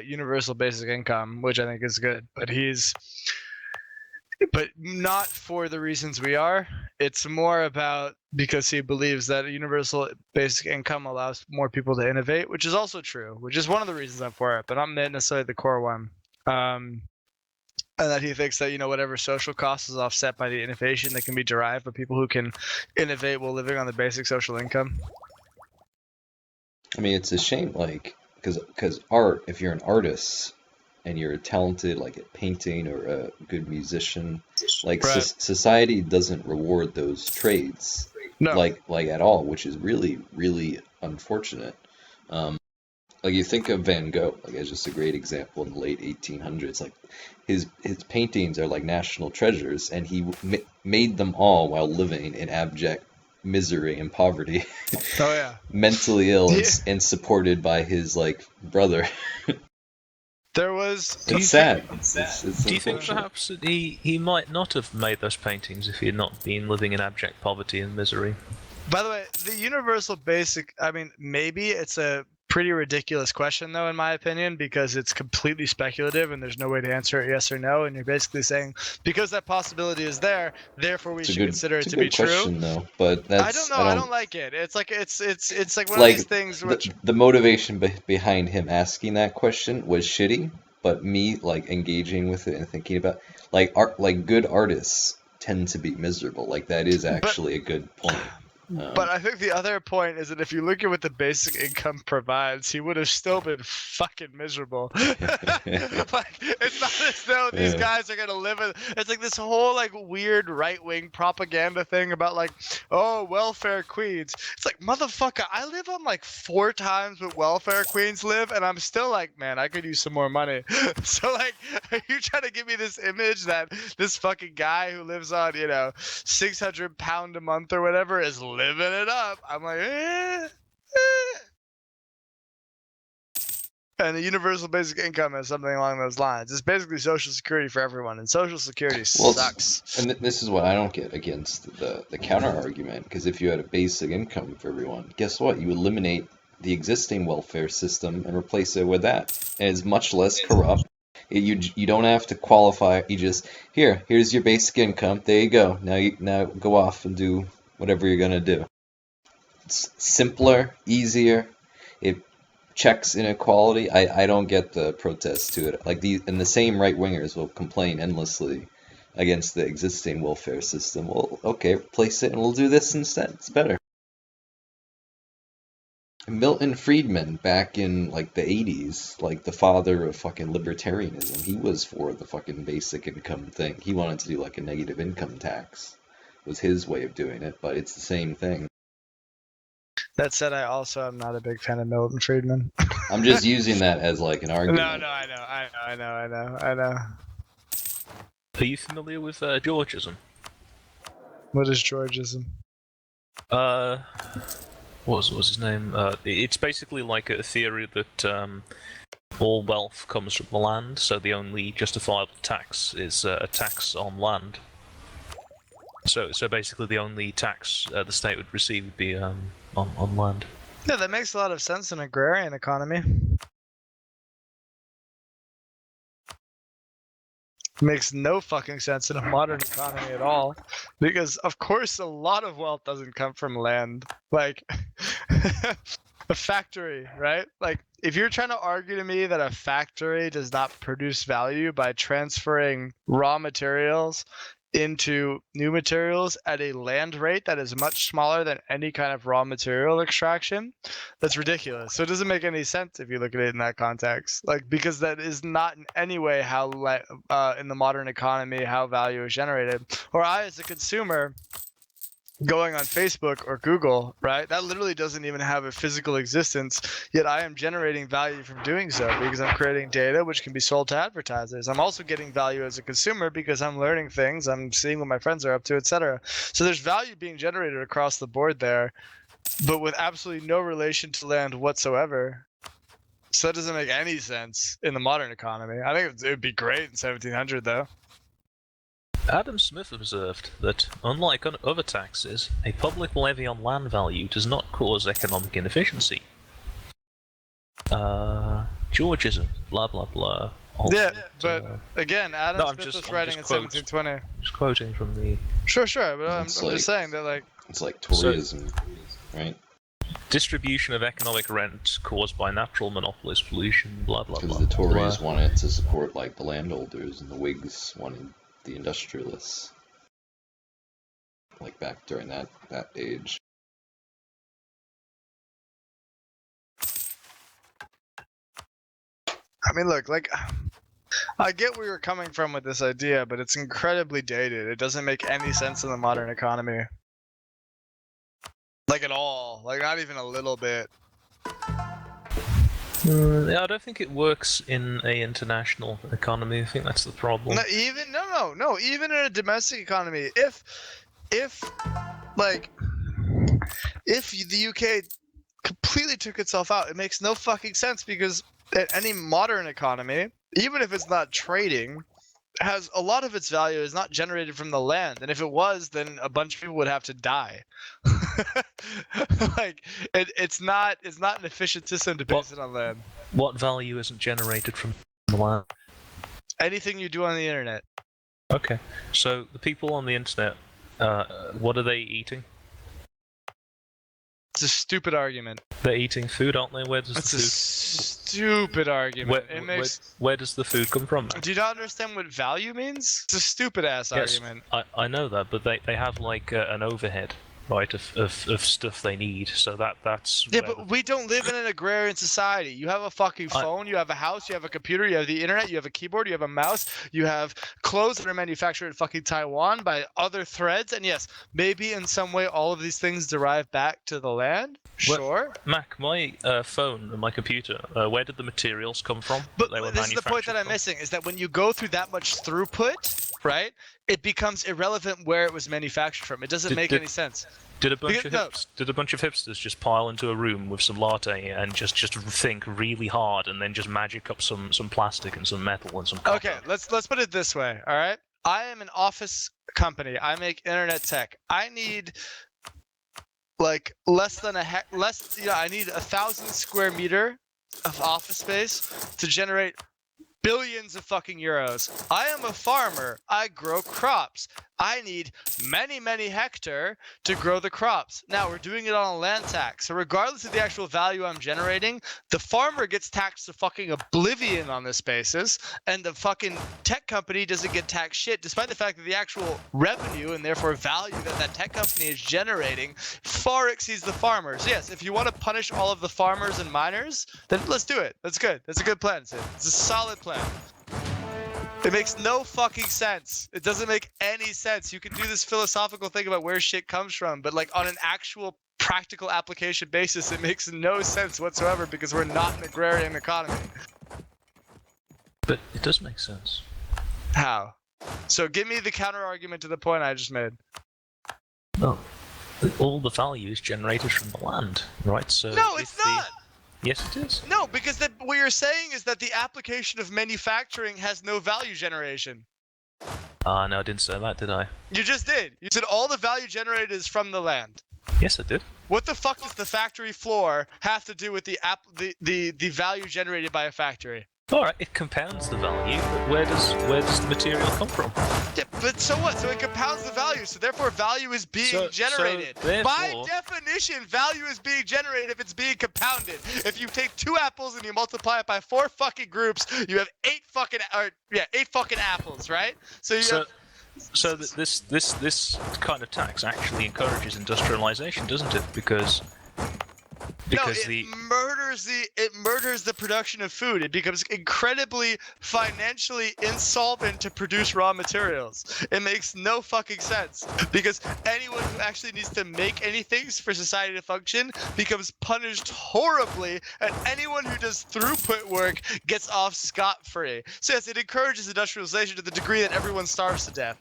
universal basic income, which I think is good. But not for the reasons we are. It's more about because he believes that a universal basic income allows more people to innovate, which is also true, which is one of the reasons I'm for it, but not necessarily the core one. And that he thinks that, whatever social cost is offset by the innovation that can be derived by people who can innovate while living on the basic social income. I mean, it's a shame, like, because art, if you're an artist and you're talented, like at painting or a good musician, like Right. society doesn't reward those trades, No. like at all, which is really, really unfortunate. Like you think of Van Gogh, like as just a great example in the late 1800s, like his paintings are like national treasures, and he made them all while living in abject misery and poverty, Oh yeah. mentally ill Yeah. and supported by his like brother. There was. It's sad. Do It's you think unfortunate. perhaps that he might not have made those paintings if he had not been living in abject poverty and misery? By the way, the universal basic, I mean, maybe it's a pretty ridiculous question, though, in my opinion, because it's completely speculative and there's no way to answer it yes or no. And you're basically saying, because that possibility is there, therefore we should consider it to be true. Question, though, but that's I don't know. I don't like it. It's like it's like one like of these things which the motivation behind him asking that question was shitty, but me like engaging with it and thinking about like art, like good artists tend to be miserable. Like that is actually a good point. But I think the other point is that if you look at what the basic income provides, he would have still been fucking miserable. Like, it's not as though these guys are gonna live in. It's like this whole like weird right-wing propaganda thing about like, oh, welfare queens. It's like, motherfucker, I live on like 4 times what welfare queens live, and I'm still like, man, I could use some more money. So like, are you trying to give me this image that this fucking guy who lives on, £600 a month or whatever is living it up? I'm like, And the universal basic income is something along those lines. It's basically social security for everyone, and social security sucks. And this is what I don't get against the counter argument, because if you had a basic income for everyone, guess what? You eliminate the existing welfare system and replace it with that. And it's much less corrupt. You don't have to qualify. You just here's your basic income. There you go. Now go off and do whatever you're gonna do. It's simpler, easier. It checks inequality. I don't get the protest to it. Like the same right wingers will complain endlessly against the existing welfare system. Well, okay, replace it and we'll do this instead. It's better. Milton Friedman back in like the 80s, like the father of fucking libertarianism, he was for the fucking basic income thing. He wanted to do like a negative income tax. Was his way of doing it, but it's the same thing. That said, I also am not a big fan of Milton Friedman. I'm just using that as like an argument. No, I know. Are you familiar with Georgism? What is Georgism? What was his name? It's basically like a theory that all wealth comes from the land, so the only justifiable tax is a tax on land. So basically, the only tax the state would receive would be on land. Yeah, that makes a lot of sense in an agrarian economy. Makes no fucking sense in a modern economy at all, because of course a lot of wealth doesn't come from land. Like a factory, right? Like if you're trying to argue to me that a factory does not produce value by transferring raw materials into new materials at a land rate that is much smaller than any kind of raw material extraction, that's ridiculous. So it doesn't make any sense if you look at it in that context, like, because that is not in any way how in the modern economy how value is generated. Or I as a consumer going on Facebook or Google, right? That literally doesn't even have a physical existence, yet I am generating value from doing so because I'm creating data which can be sold to advertisers. I'm also getting value as a consumer because I'm learning things, I'm seeing what my friends are up to, etc. So there's value being generated across the board there. but with absolutely no relation to land whatsoever. So that doesn't make any sense in the modern economy. I think it would be great in 1700 though. Adam Smith observed that, unlike other taxes, a public levy on land value does not cause economic inefficiency. Georgism, blah blah blah. But again, Adam Smith was writing in 1720. Just quoting from the... Sure, but I'm It's just saying that, like... It's like Toryism, right? Distribution of economic rent caused by natural monopolies, pollution, blah blah blah. Because the Tories blah. wanted to support like the landholders, and the Whigs wanted the industrialists. Like back during that age. I mean, look, like... I get where you're coming from with this idea, but it's incredibly dated. It doesn't make any sense in the modern economy. Like, at all. Like, not even a little bit. Yeah, I don't think it works in a international economy. I think that's the problem. No, even in a domestic economy, if the UK completely took itself out, it makes no fucking sense, because any modern economy, even if it's not trading, has a lot of its value is not generated from the land, and if it was, then a bunch of people would have to die. Like, it's not an efficient system to base it on land. What value isn't generated from the land? Anything you do on the internet. Okay, so the people on the internet, what are they eating? It's a stupid argument. They're eating food, aren't they? Where does That's the a food? stupid argument. Where does the food come from? Do you not understand what value means? It's a stupid ass argument. I know that, but they have like an overhead, right, of stuff they need. So that's yeah, but we don't live in an agrarian society. You have a fucking phone, you have a house, you have a computer, you have the internet, you have a keyboard, you have a mouse, you have clothes that are manufactured in fucking Taiwan by other threads, and yes, maybe in some way all of these things derive back to the land. Sure. Mac, my phone and my computer, where did the materials come from? But this is the point that I'm missing, is that when you go through that much throughput, right, it becomes irrelevant where it was manufactured from. It doesn't make any sense. Did a bunch of hipsters just pile into a room with some latte and just think really hard and then just magic up some plastic and some metal and some copper? Okay, let's put it this way, all right? I am an office company. I make internet tech. I need like I need 1,000 square meter of office space to generate billions of fucking euros. I am a farmer. I grow crops. I need many hectare to grow the crops. Now, we're doing it on a land tax. So regardless of the actual value I'm generating, the farmer gets taxed to fucking oblivion on this basis, and the fucking tech company doesn't get taxed shit, despite the fact that the actual revenue and therefore value that tech company is generating far exceeds the farmers. Yes, if you want to punish all of the farmers and miners, then let's do it. That's good. That's a good plan, Sid. It's a solid plan. It makes no fucking sense. It doesn't make any sense. You can do this philosophical thing about where shit comes from, but like on an actual practical application basis, it makes no sense whatsoever, because we're not an agrarian economy. But it does make sense. How? So give me the counter argument to the point I just made. No, all the value is generated from the land, right? So no, it's not. Yes, it is. No, because what you're saying is that the application of manufacturing has no value generation. No, I didn't say that, did I? You just did. You said all the value generated is from the land. Yes, I did. What the fuck does the factory floor have to do with the value generated by a factory? Alright, it compounds the value, but where does the material come from? Yeah, but so what? So it compounds the value, so therefore value is being generated. By definition, value is being generated if it's being compounded. If you take 2 apples and you multiply it by 4 fucking groups, you have 8 fucking apples, right? So this kind of tax actually encourages industrialization, doesn't it? Because it murders the production of food. It becomes incredibly financially insolvent to produce raw materials. It makes no fucking sense, because anyone who actually needs to make anything for society to function becomes punished horribly, and anyone who does throughput work gets off scot-free. So yes, it encourages industrialization to the degree that everyone starves to death.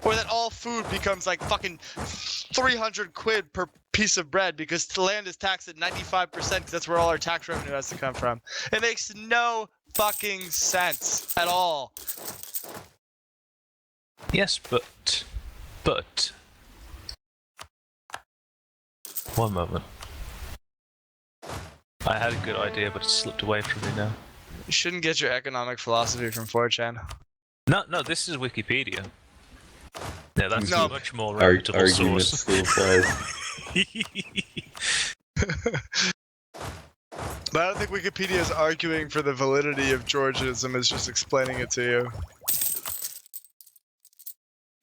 Or that all food becomes like fucking 300 quid per piece of bread because the land is taxed at 95% because that's where all our tax revenue has to come from. It makes no fucking sense at all. Yes, but one moment. I had a good idea, but it slipped away from me now. You shouldn't get your economic philosophy from 4chan. No, this is Wikipedia. Yeah, that's No. a much more reputable Argument source. still applies. But I don't think Wikipedia is arguing for the validity of Georgism, it's just explaining it to you.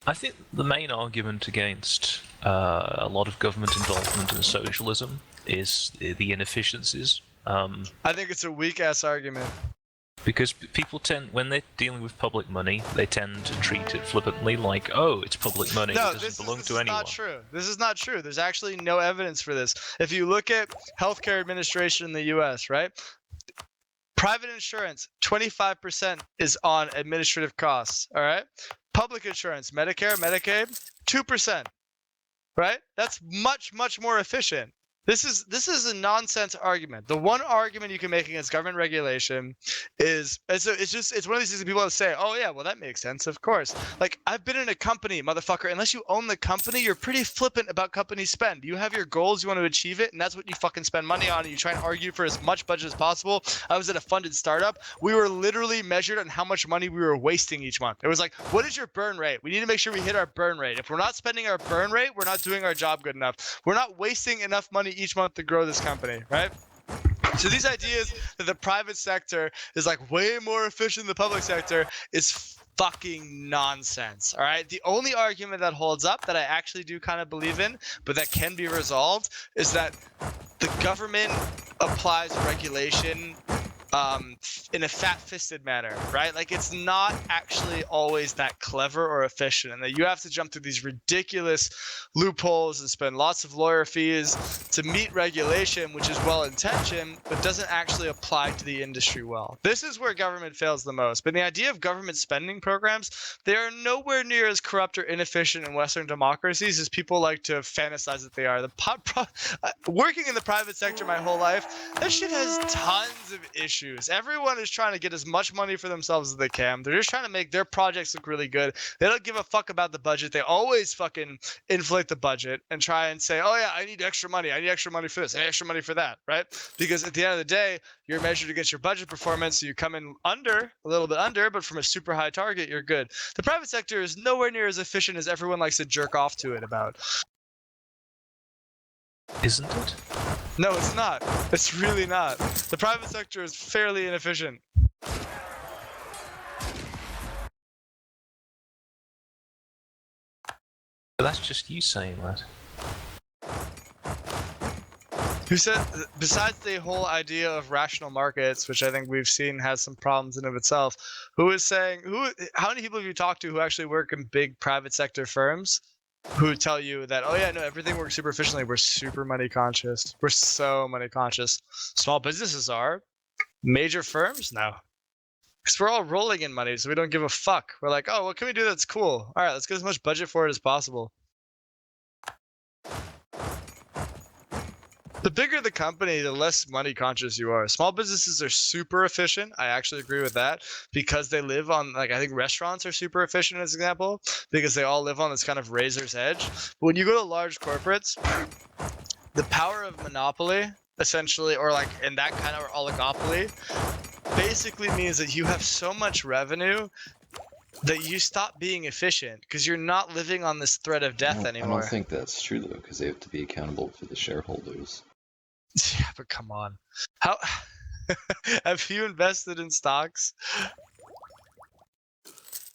I think the main argument against a lot of government involvement in socialism is the inefficiencies. I think it's a weak-ass argument. Because people tend, when they're dealing with public money, they tend to treat it flippantly like, oh, it's public money, No, it doesn't belong this to is anyone. not true. This is not true. There's actually no evidence for this. If you look at healthcare administration in the US, right? Private insurance, 25% is on administrative costs, all right? Public insurance, Medicare, Medicaid, 2%, right? That's much, much more efficient. This is a nonsense argument. The one argument you can make against government regulation is it's one of these things that people say, oh yeah, well that makes sense, of course. Like, I've been in a company, motherfucker. Unless you own the company, you're pretty flippant about company spend. You have your goals, you want to achieve it, and that's what you fucking spend money on, and you try and argue for as much budget as possible. I was at a funded startup. We were literally measured on how much money we were wasting each month. It was like, what is your burn rate? We need to make sure we hit our burn rate. If we're not spending our burn rate, we're not doing our job good enough. We're not wasting enough money each month to grow this company, right? So these ideas that the private sector is like way more efficient than the public sector is fucking nonsense, all right? The only argument that holds up that I actually do kind of believe in, but that can be resolved, is that the government applies regulation in a fat-fisted manner, right? Like, it's not actually always that clever or efficient, and that you have to jump through these ridiculous loopholes and spend lots of lawyer fees to meet regulation, which is well-intentioned, but doesn't actually apply to the industry well. This is where government fails the most. But the idea of government spending programs, they are nowhere near as corrupt or inefficient in Western democracies as people like to fantasize that they are. Working in the private sector my whole life, that shit has tons of issues. Everyone is trying to get as much money for themselves as they can. They're just trying to make their projects look really good. They don't give a fuck about the budget. They always fucking inflate the budget and try and say, oh yeah, I need extra money. I need extra money for this. I need extra money for that, right? Because at the end of the day, you're measured against your budget performance. So you come in under, a little bit under, but from a super high target, you're good. The private sector is nowhere near as efficient as everyone likes to jerk off to it about. Isn't it? No, it's not. It's really not. The private sector is fairly inefficient. But that's just you saying that. Who said, besides the whole idea of rational markets, which I think we've seen has some problems in of itself, who is saying, how many people have you talked to who actually work in big private sector firms who tell you that, oh yeah, no, everything works super efficiently, we're super money conscious, we're so money conscious? Small businesses are. Major firms? No. Because we're all rolling in money, so we don't give a fuck. We're like, oh, what can we do that's cool? All right, let's get as much budget for it as possible. The bigger the company, the less money conscious you are. Small businesses are super efficient. I actually agree with that, because they live on, like, I think restaurants are super efficient as an example, because they all live on this kind of razor's edge. But when you go to large corporates, the power of monopoly, essentially, or like in that kind of oligopoly, basically means that you have so much revenue that you stop being efficient because you're not living on this thread of death anymore. I don't think that's true though, because they have to be accountable to the shareholders. Yeah, but come on. How have you invested in stocks?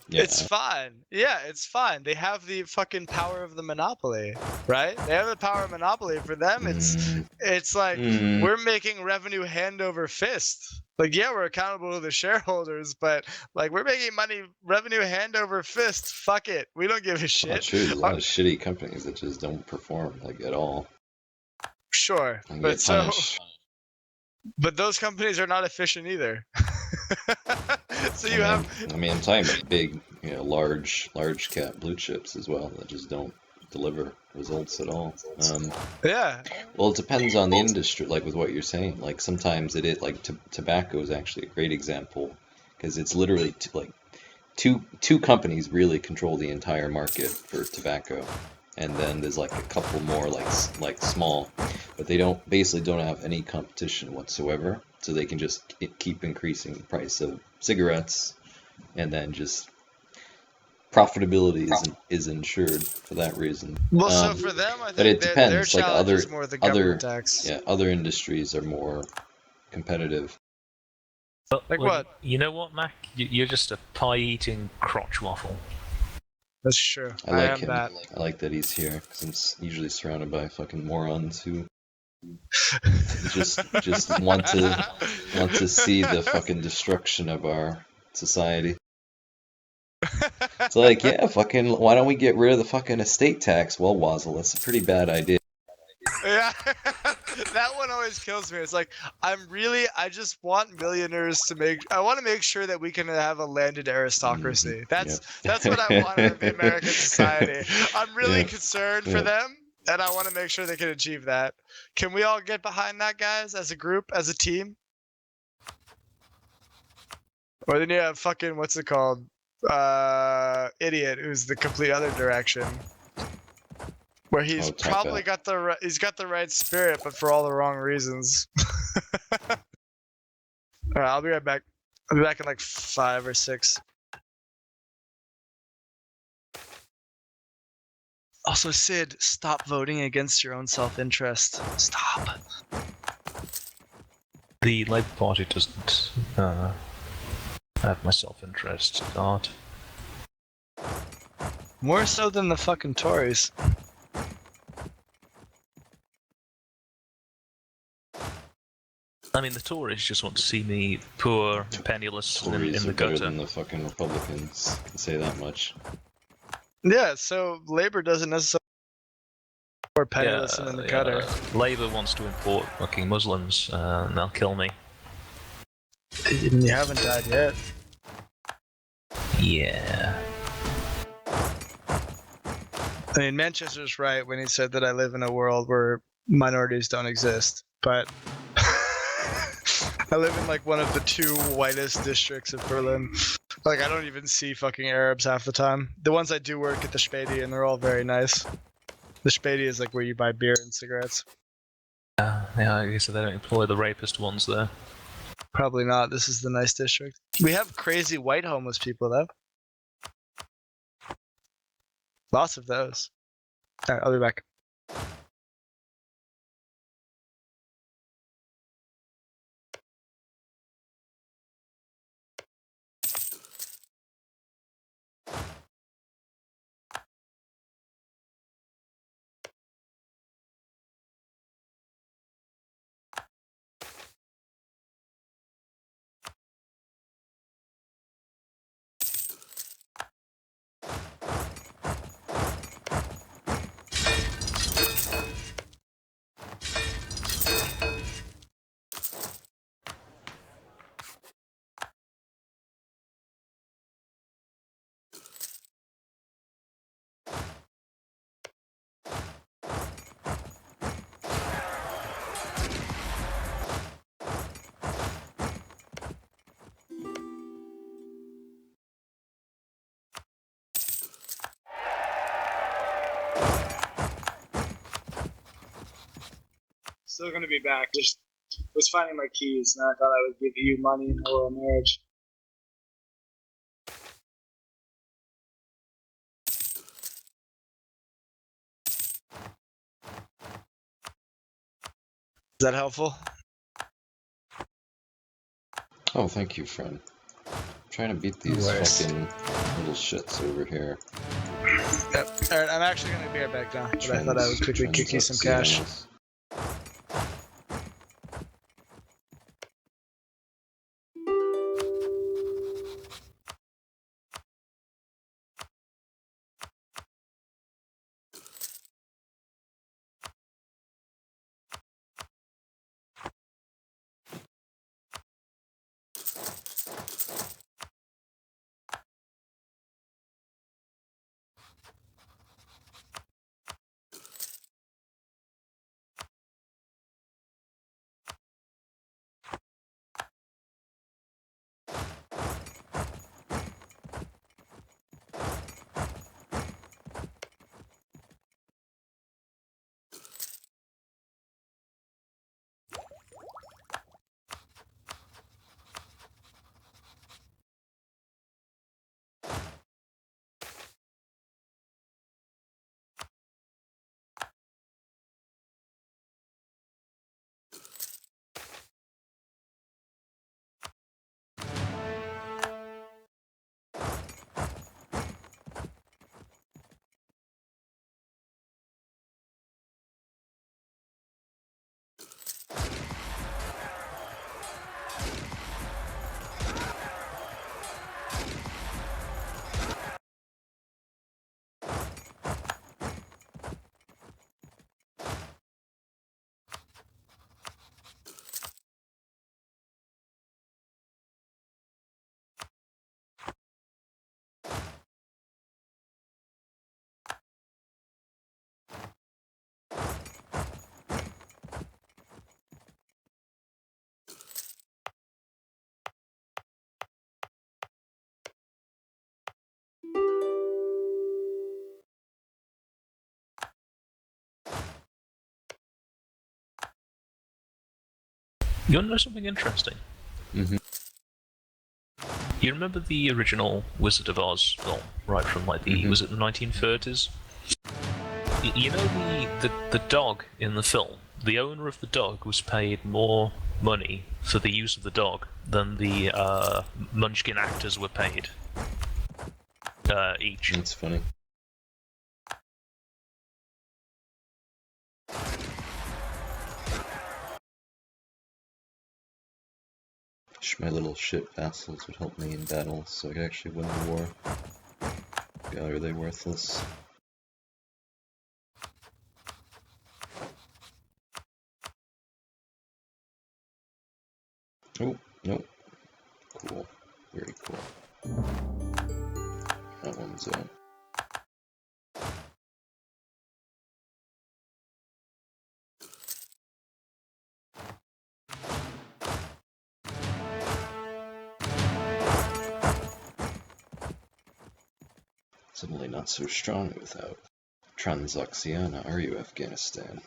Yeah. It's fine. Yeah, it's fine. They have the fucking power of the monopoly, right? They have the power of monopoly. For them, it's like we're making revenue hand over fist. Like, yeah, we're accountable to the shareholders, but like we're making money, revenue hand over fist. Fuck it. We don't give a shit. Not true. There's a lot of shitty companies that just don't perform like at all. Sure, And but get punished. but those companies are not efficient either. So you have. I mean, I'm talking about big, large cap blue chips as well that just don't deliver results at all. Yeah. Well, it depends on the industry, like with what you're saying. Like sometimes like tobacco is actually a great example because it's literally like two companies really control the entire market for tobacco, and then there's like a couple more like small, but they basically don't have any competition whatsoever, so they can just keep increasing the price of cigarettes, and then just profitability is ensured for that reason. Well, so for them, I But think it their depends. Like challenge is more the government tax. other industries are more competitive. But Like what? You know what, Mac? You're just a pie-eating crotch waffle. That's true. I like am him. that. I like that he's here because I'm usually surrounded by fucking morons who just want to see the fucking destruction of our society. It's like, yeah, fucking, why don't we get rid of the fucking estate tax? Well, Wazzle, that's a pretty bad idea. Yeah, that one always kills me. It's like I just want millionaires I want to make sure that we can have a landed aristocracy. That's what I want in the American society. I'm really concerned for them, and I want to make sure they can achieve that. Can we all get behind that, guys, as a group, as a team? Or then you have fucking what's it called? Idiot, who's the complete other direction. Where he's probably got the right spirit, but for all the wrong reasons. Alright, I'll be right back. I'll be back in like 5 or 6. Also, Sid, stop voting against your own self-interest. Stop. The Labour Party doesn't have my self-interest at heart. More so than the fucking Tories. I mean, the Tories just want to see me poor, penniless, Tories in the are better gutter. than the fucking Republicans. I can say that much. Yeah, so Labour doesn't necessarily or penniless and in the gutter. Labour wants to import fucking Muslims, and they'll kill me. You haven't died yet. Yeah. I mean, Manchester's right when he said that I live in a world where minorities don't exist, but I live in like one of the 2 whitest districts of Berlin. Like, I don't even see fucking Arabs half the time. The ones I do work at the Späti, and they're all very nice. The Späti is like where you buy beer and cigarettes. Yeah, I guess they don't employ the rapist ones there. Probably not. This is the nice district. We have crazy white homeless people, though. Lots of those. Alright, I'll be back. Still gonna be back. Just was finding my keys, and I thought I would give you money in oral marriage. Is that helpful? Oh, thank you, friend. I'm trying to beat these fucking little shits over here. Yep. Alright, I'm actually gonna be right back now, but I thought I would quickly kick you some cash. You want to know something interesting? Mm-hmm. You remember the original Wizard of Oz film, right from like the was it the 1930s? You know the dog in the film. The owner of the dog was paid more money for the use of the dog than the Munchkin actors were paid each. That's funny. Wish my little ship vassals would help me in battle so I could actually win the war. God, are they worthless? Oh, nope. Cool. Very cool. That one's out. Suddenly not so strong without Transoxiana, are you, Afghanistan?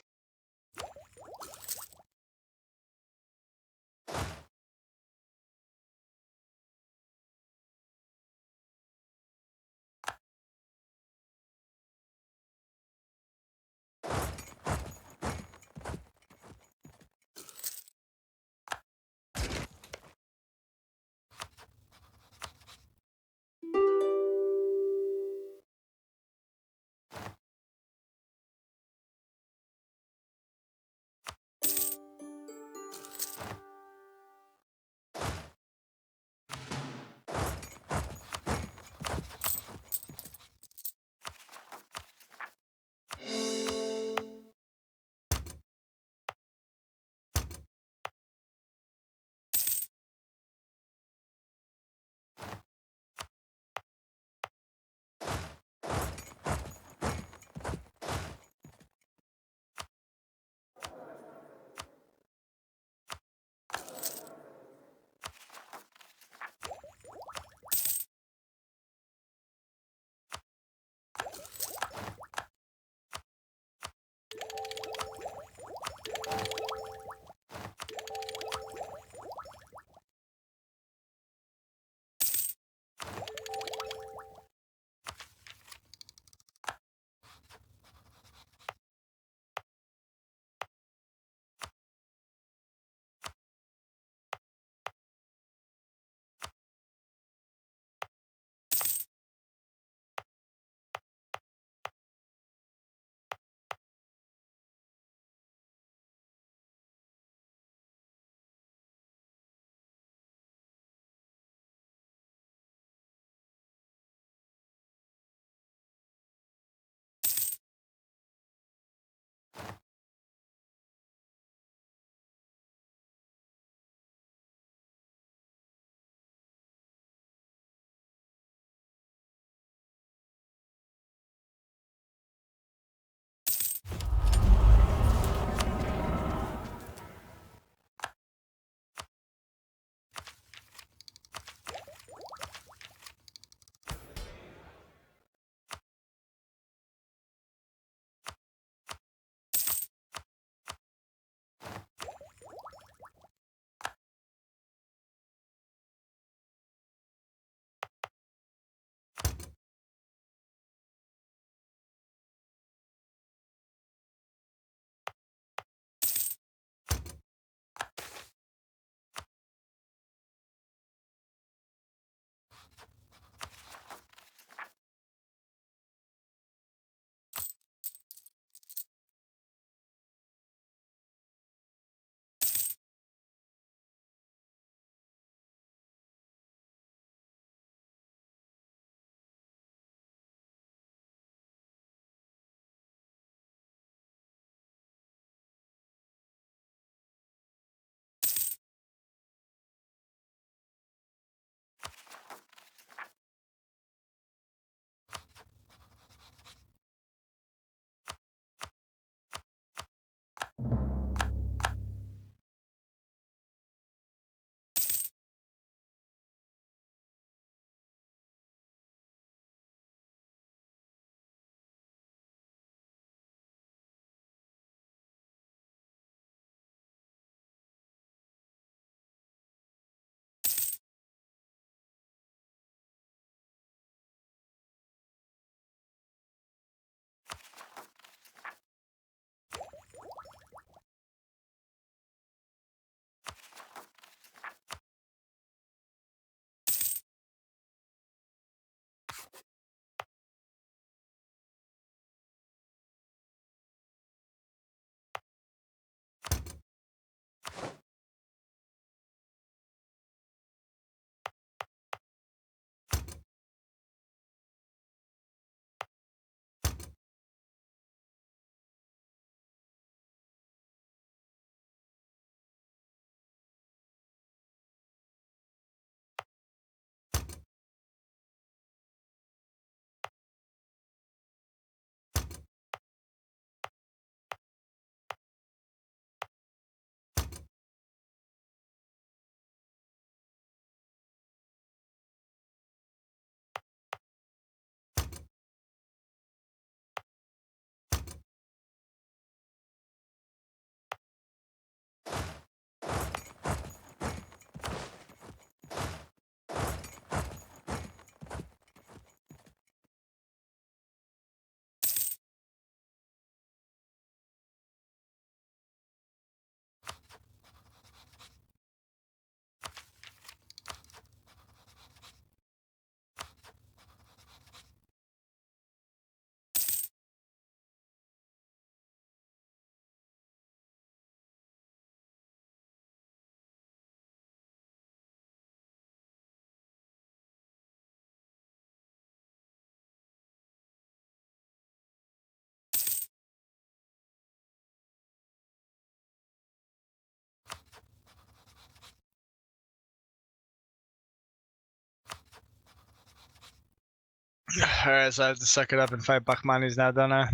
Alright, so I have to suck it up and fight Bachmanis now, don't I?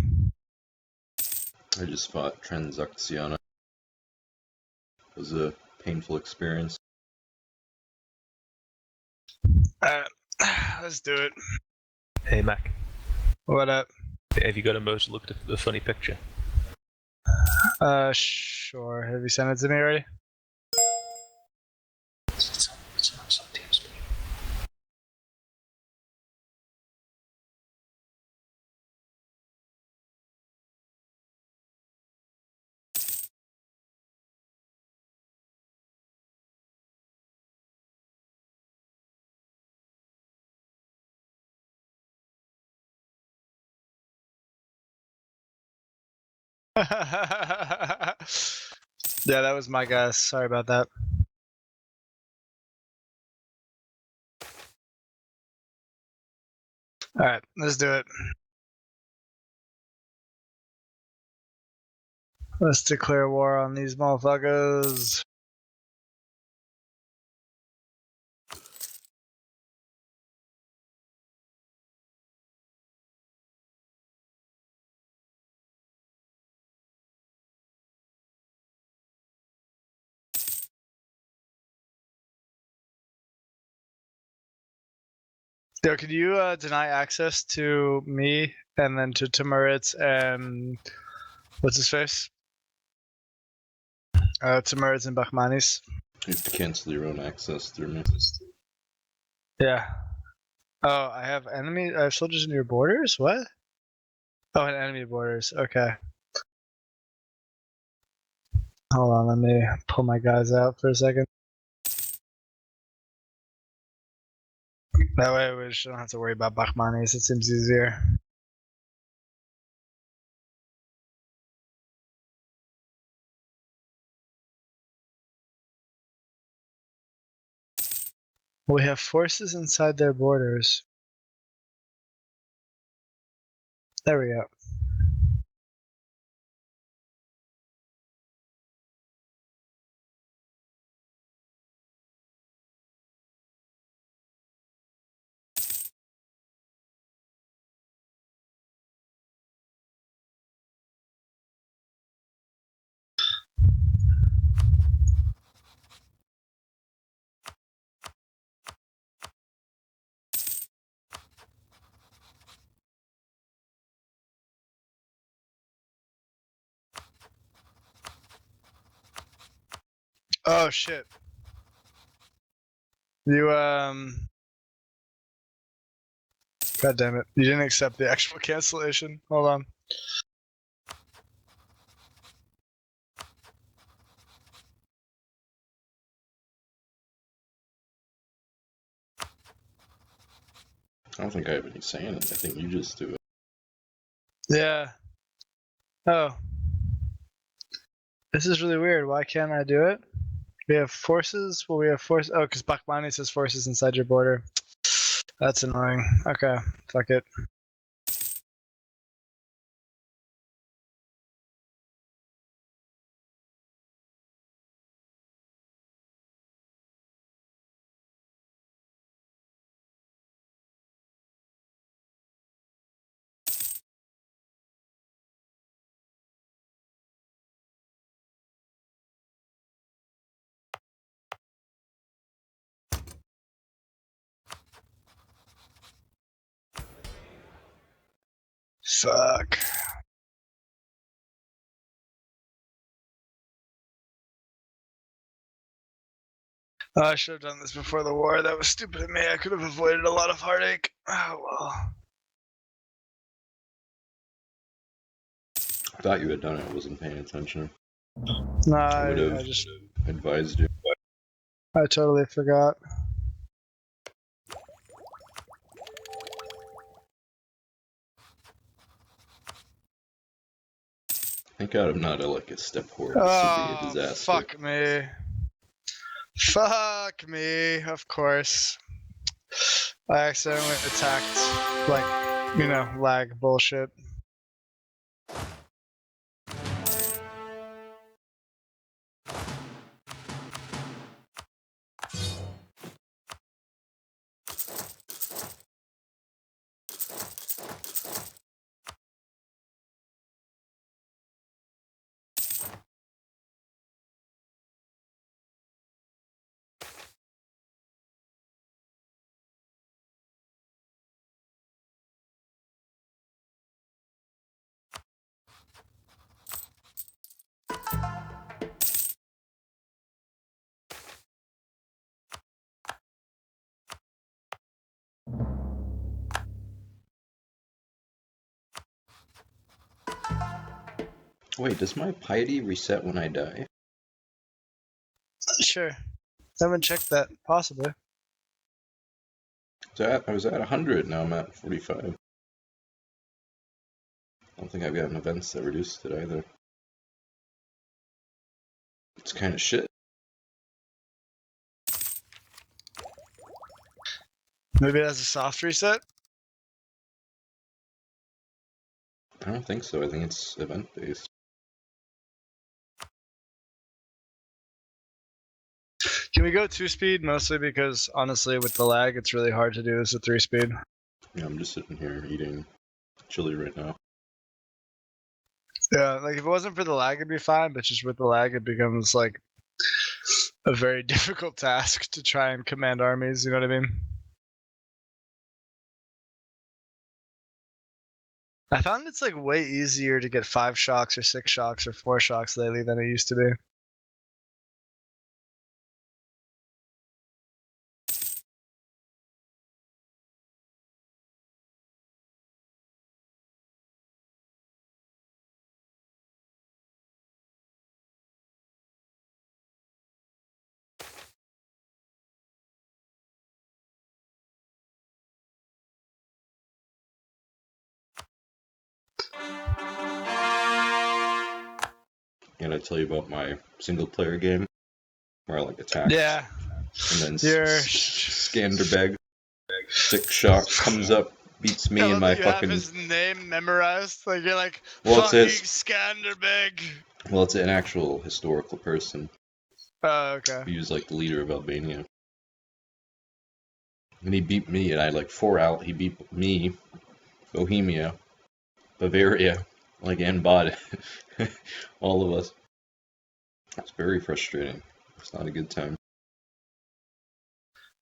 I just fought Transaxiana. It was a painful experience. Alright, let's do it. Hey, Mac. What up? Have you got a most looked at the funny picture? Sure. Have you sent it to me already? It's on some TeamSpeak. Yeah, that was my guess. Sorry about that. Alright, let's do it. Let's declare war on these motherfuckers. Yo, could you deny access to me and then to Timoritz and what's his face? Timoritz and Bachmanis. You have to cancel your own access through me. Yeah. Oh, I have soldiers in your borders? What? Oh, and enemy borders. Okay. Hold on, let me pull my guys out for a second. That way we just don't have to worry about Bachmanis. It seems easier. We have forces inside their borders. There we go. Oh shit. You God damn it. You didn't accept the actual cancellation. Hold on. I don't think I have any say in it. I think you just do it. Yeah. Oh. This is really weird. Why can't I do it? We have forces. Well, we have force. Oh, because Bachmani says forces inside your border. That's annoying. Okay. Fuck it. Fuck. Oh, I should have done this before the war. That was stupid of me. I could have avoided a lot of heartache. Oh well. I thought you had done it. I wasn't paying attention. No, I would have I just advised you. I totally forgot. Thank God I'm not like a step horde. This would be a Oh, disaster. fuck me. Fuck me, of course. I accidentally attacked, like, lag bullshit. Wait, does my piety reset when I die? Sure. I haven't checked that. Possibly. I was at 100, now I'm at 45. I don't think I've gotten events that reduced it either. It's kind of shit. Maybe it has a soft reset. I don't think so. I think it's event based. Can we go 2-speed? Mostly because, honestly, with the lag, it's really hard to do this at 3-speed. Yeah, I'm just sitting here eating chili right now. Yeah, like if it wasn't for the lag, it'd be fine. But just with the lag, it becomes like a very difficult task to try and command armies. You know what I mean? I found it's like way easier to get 5 shocks or 6 shocks or 4 shocks lately than it used to be. And I tell you about my single player game where I like attack. Yeah. And then Your Skanderbeg, 6 shock, comes up, beats me I and love my that you have fucking. his name memorized. Like you're like Well, fucking it's Skanderbeg. Well, it's an actual historical person. Oh, okay. He was like the leader of Albania. And he beat me, and I had like 4 out. He beat me, Bohemia, Bavaria, like, and Baden. All of us. It's very frustrating. It's not a good time.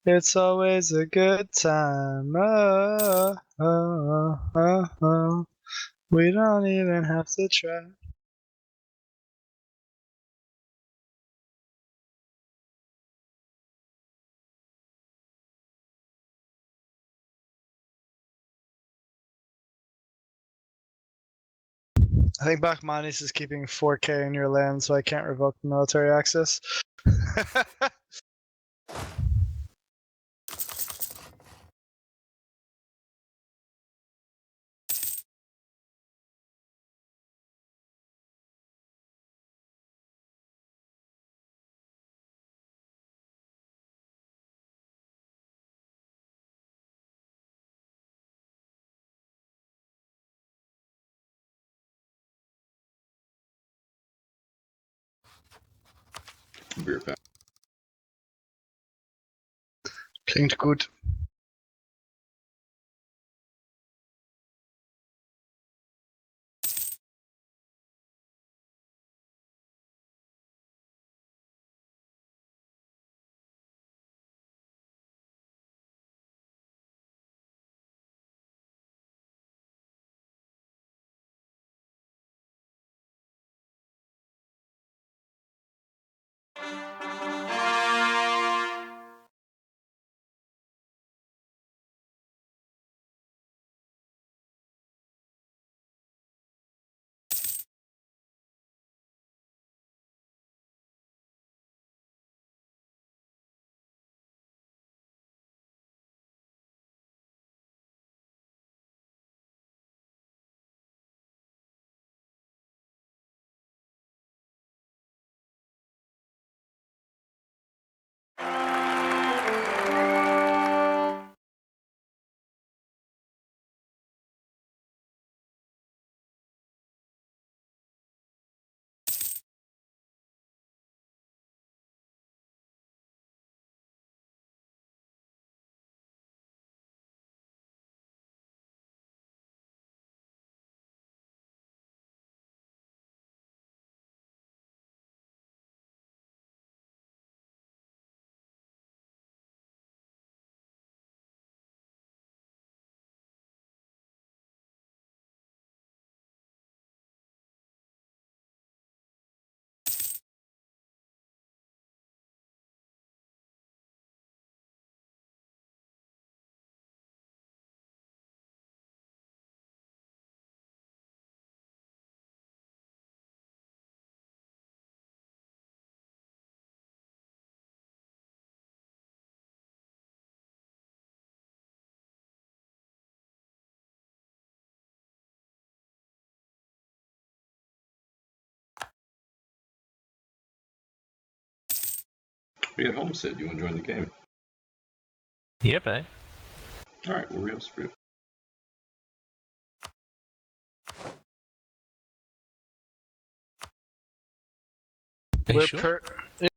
It's always a good time. Oh, oh, oh, oh. We don't even have to try. I think Bachmanis is keeping 4K in your land, so I can't revoke the military access. Beer back. Klingt gut. We at home said you want to join the game. Yep, eh? Alright, we'll real sprue. Are you We're sure?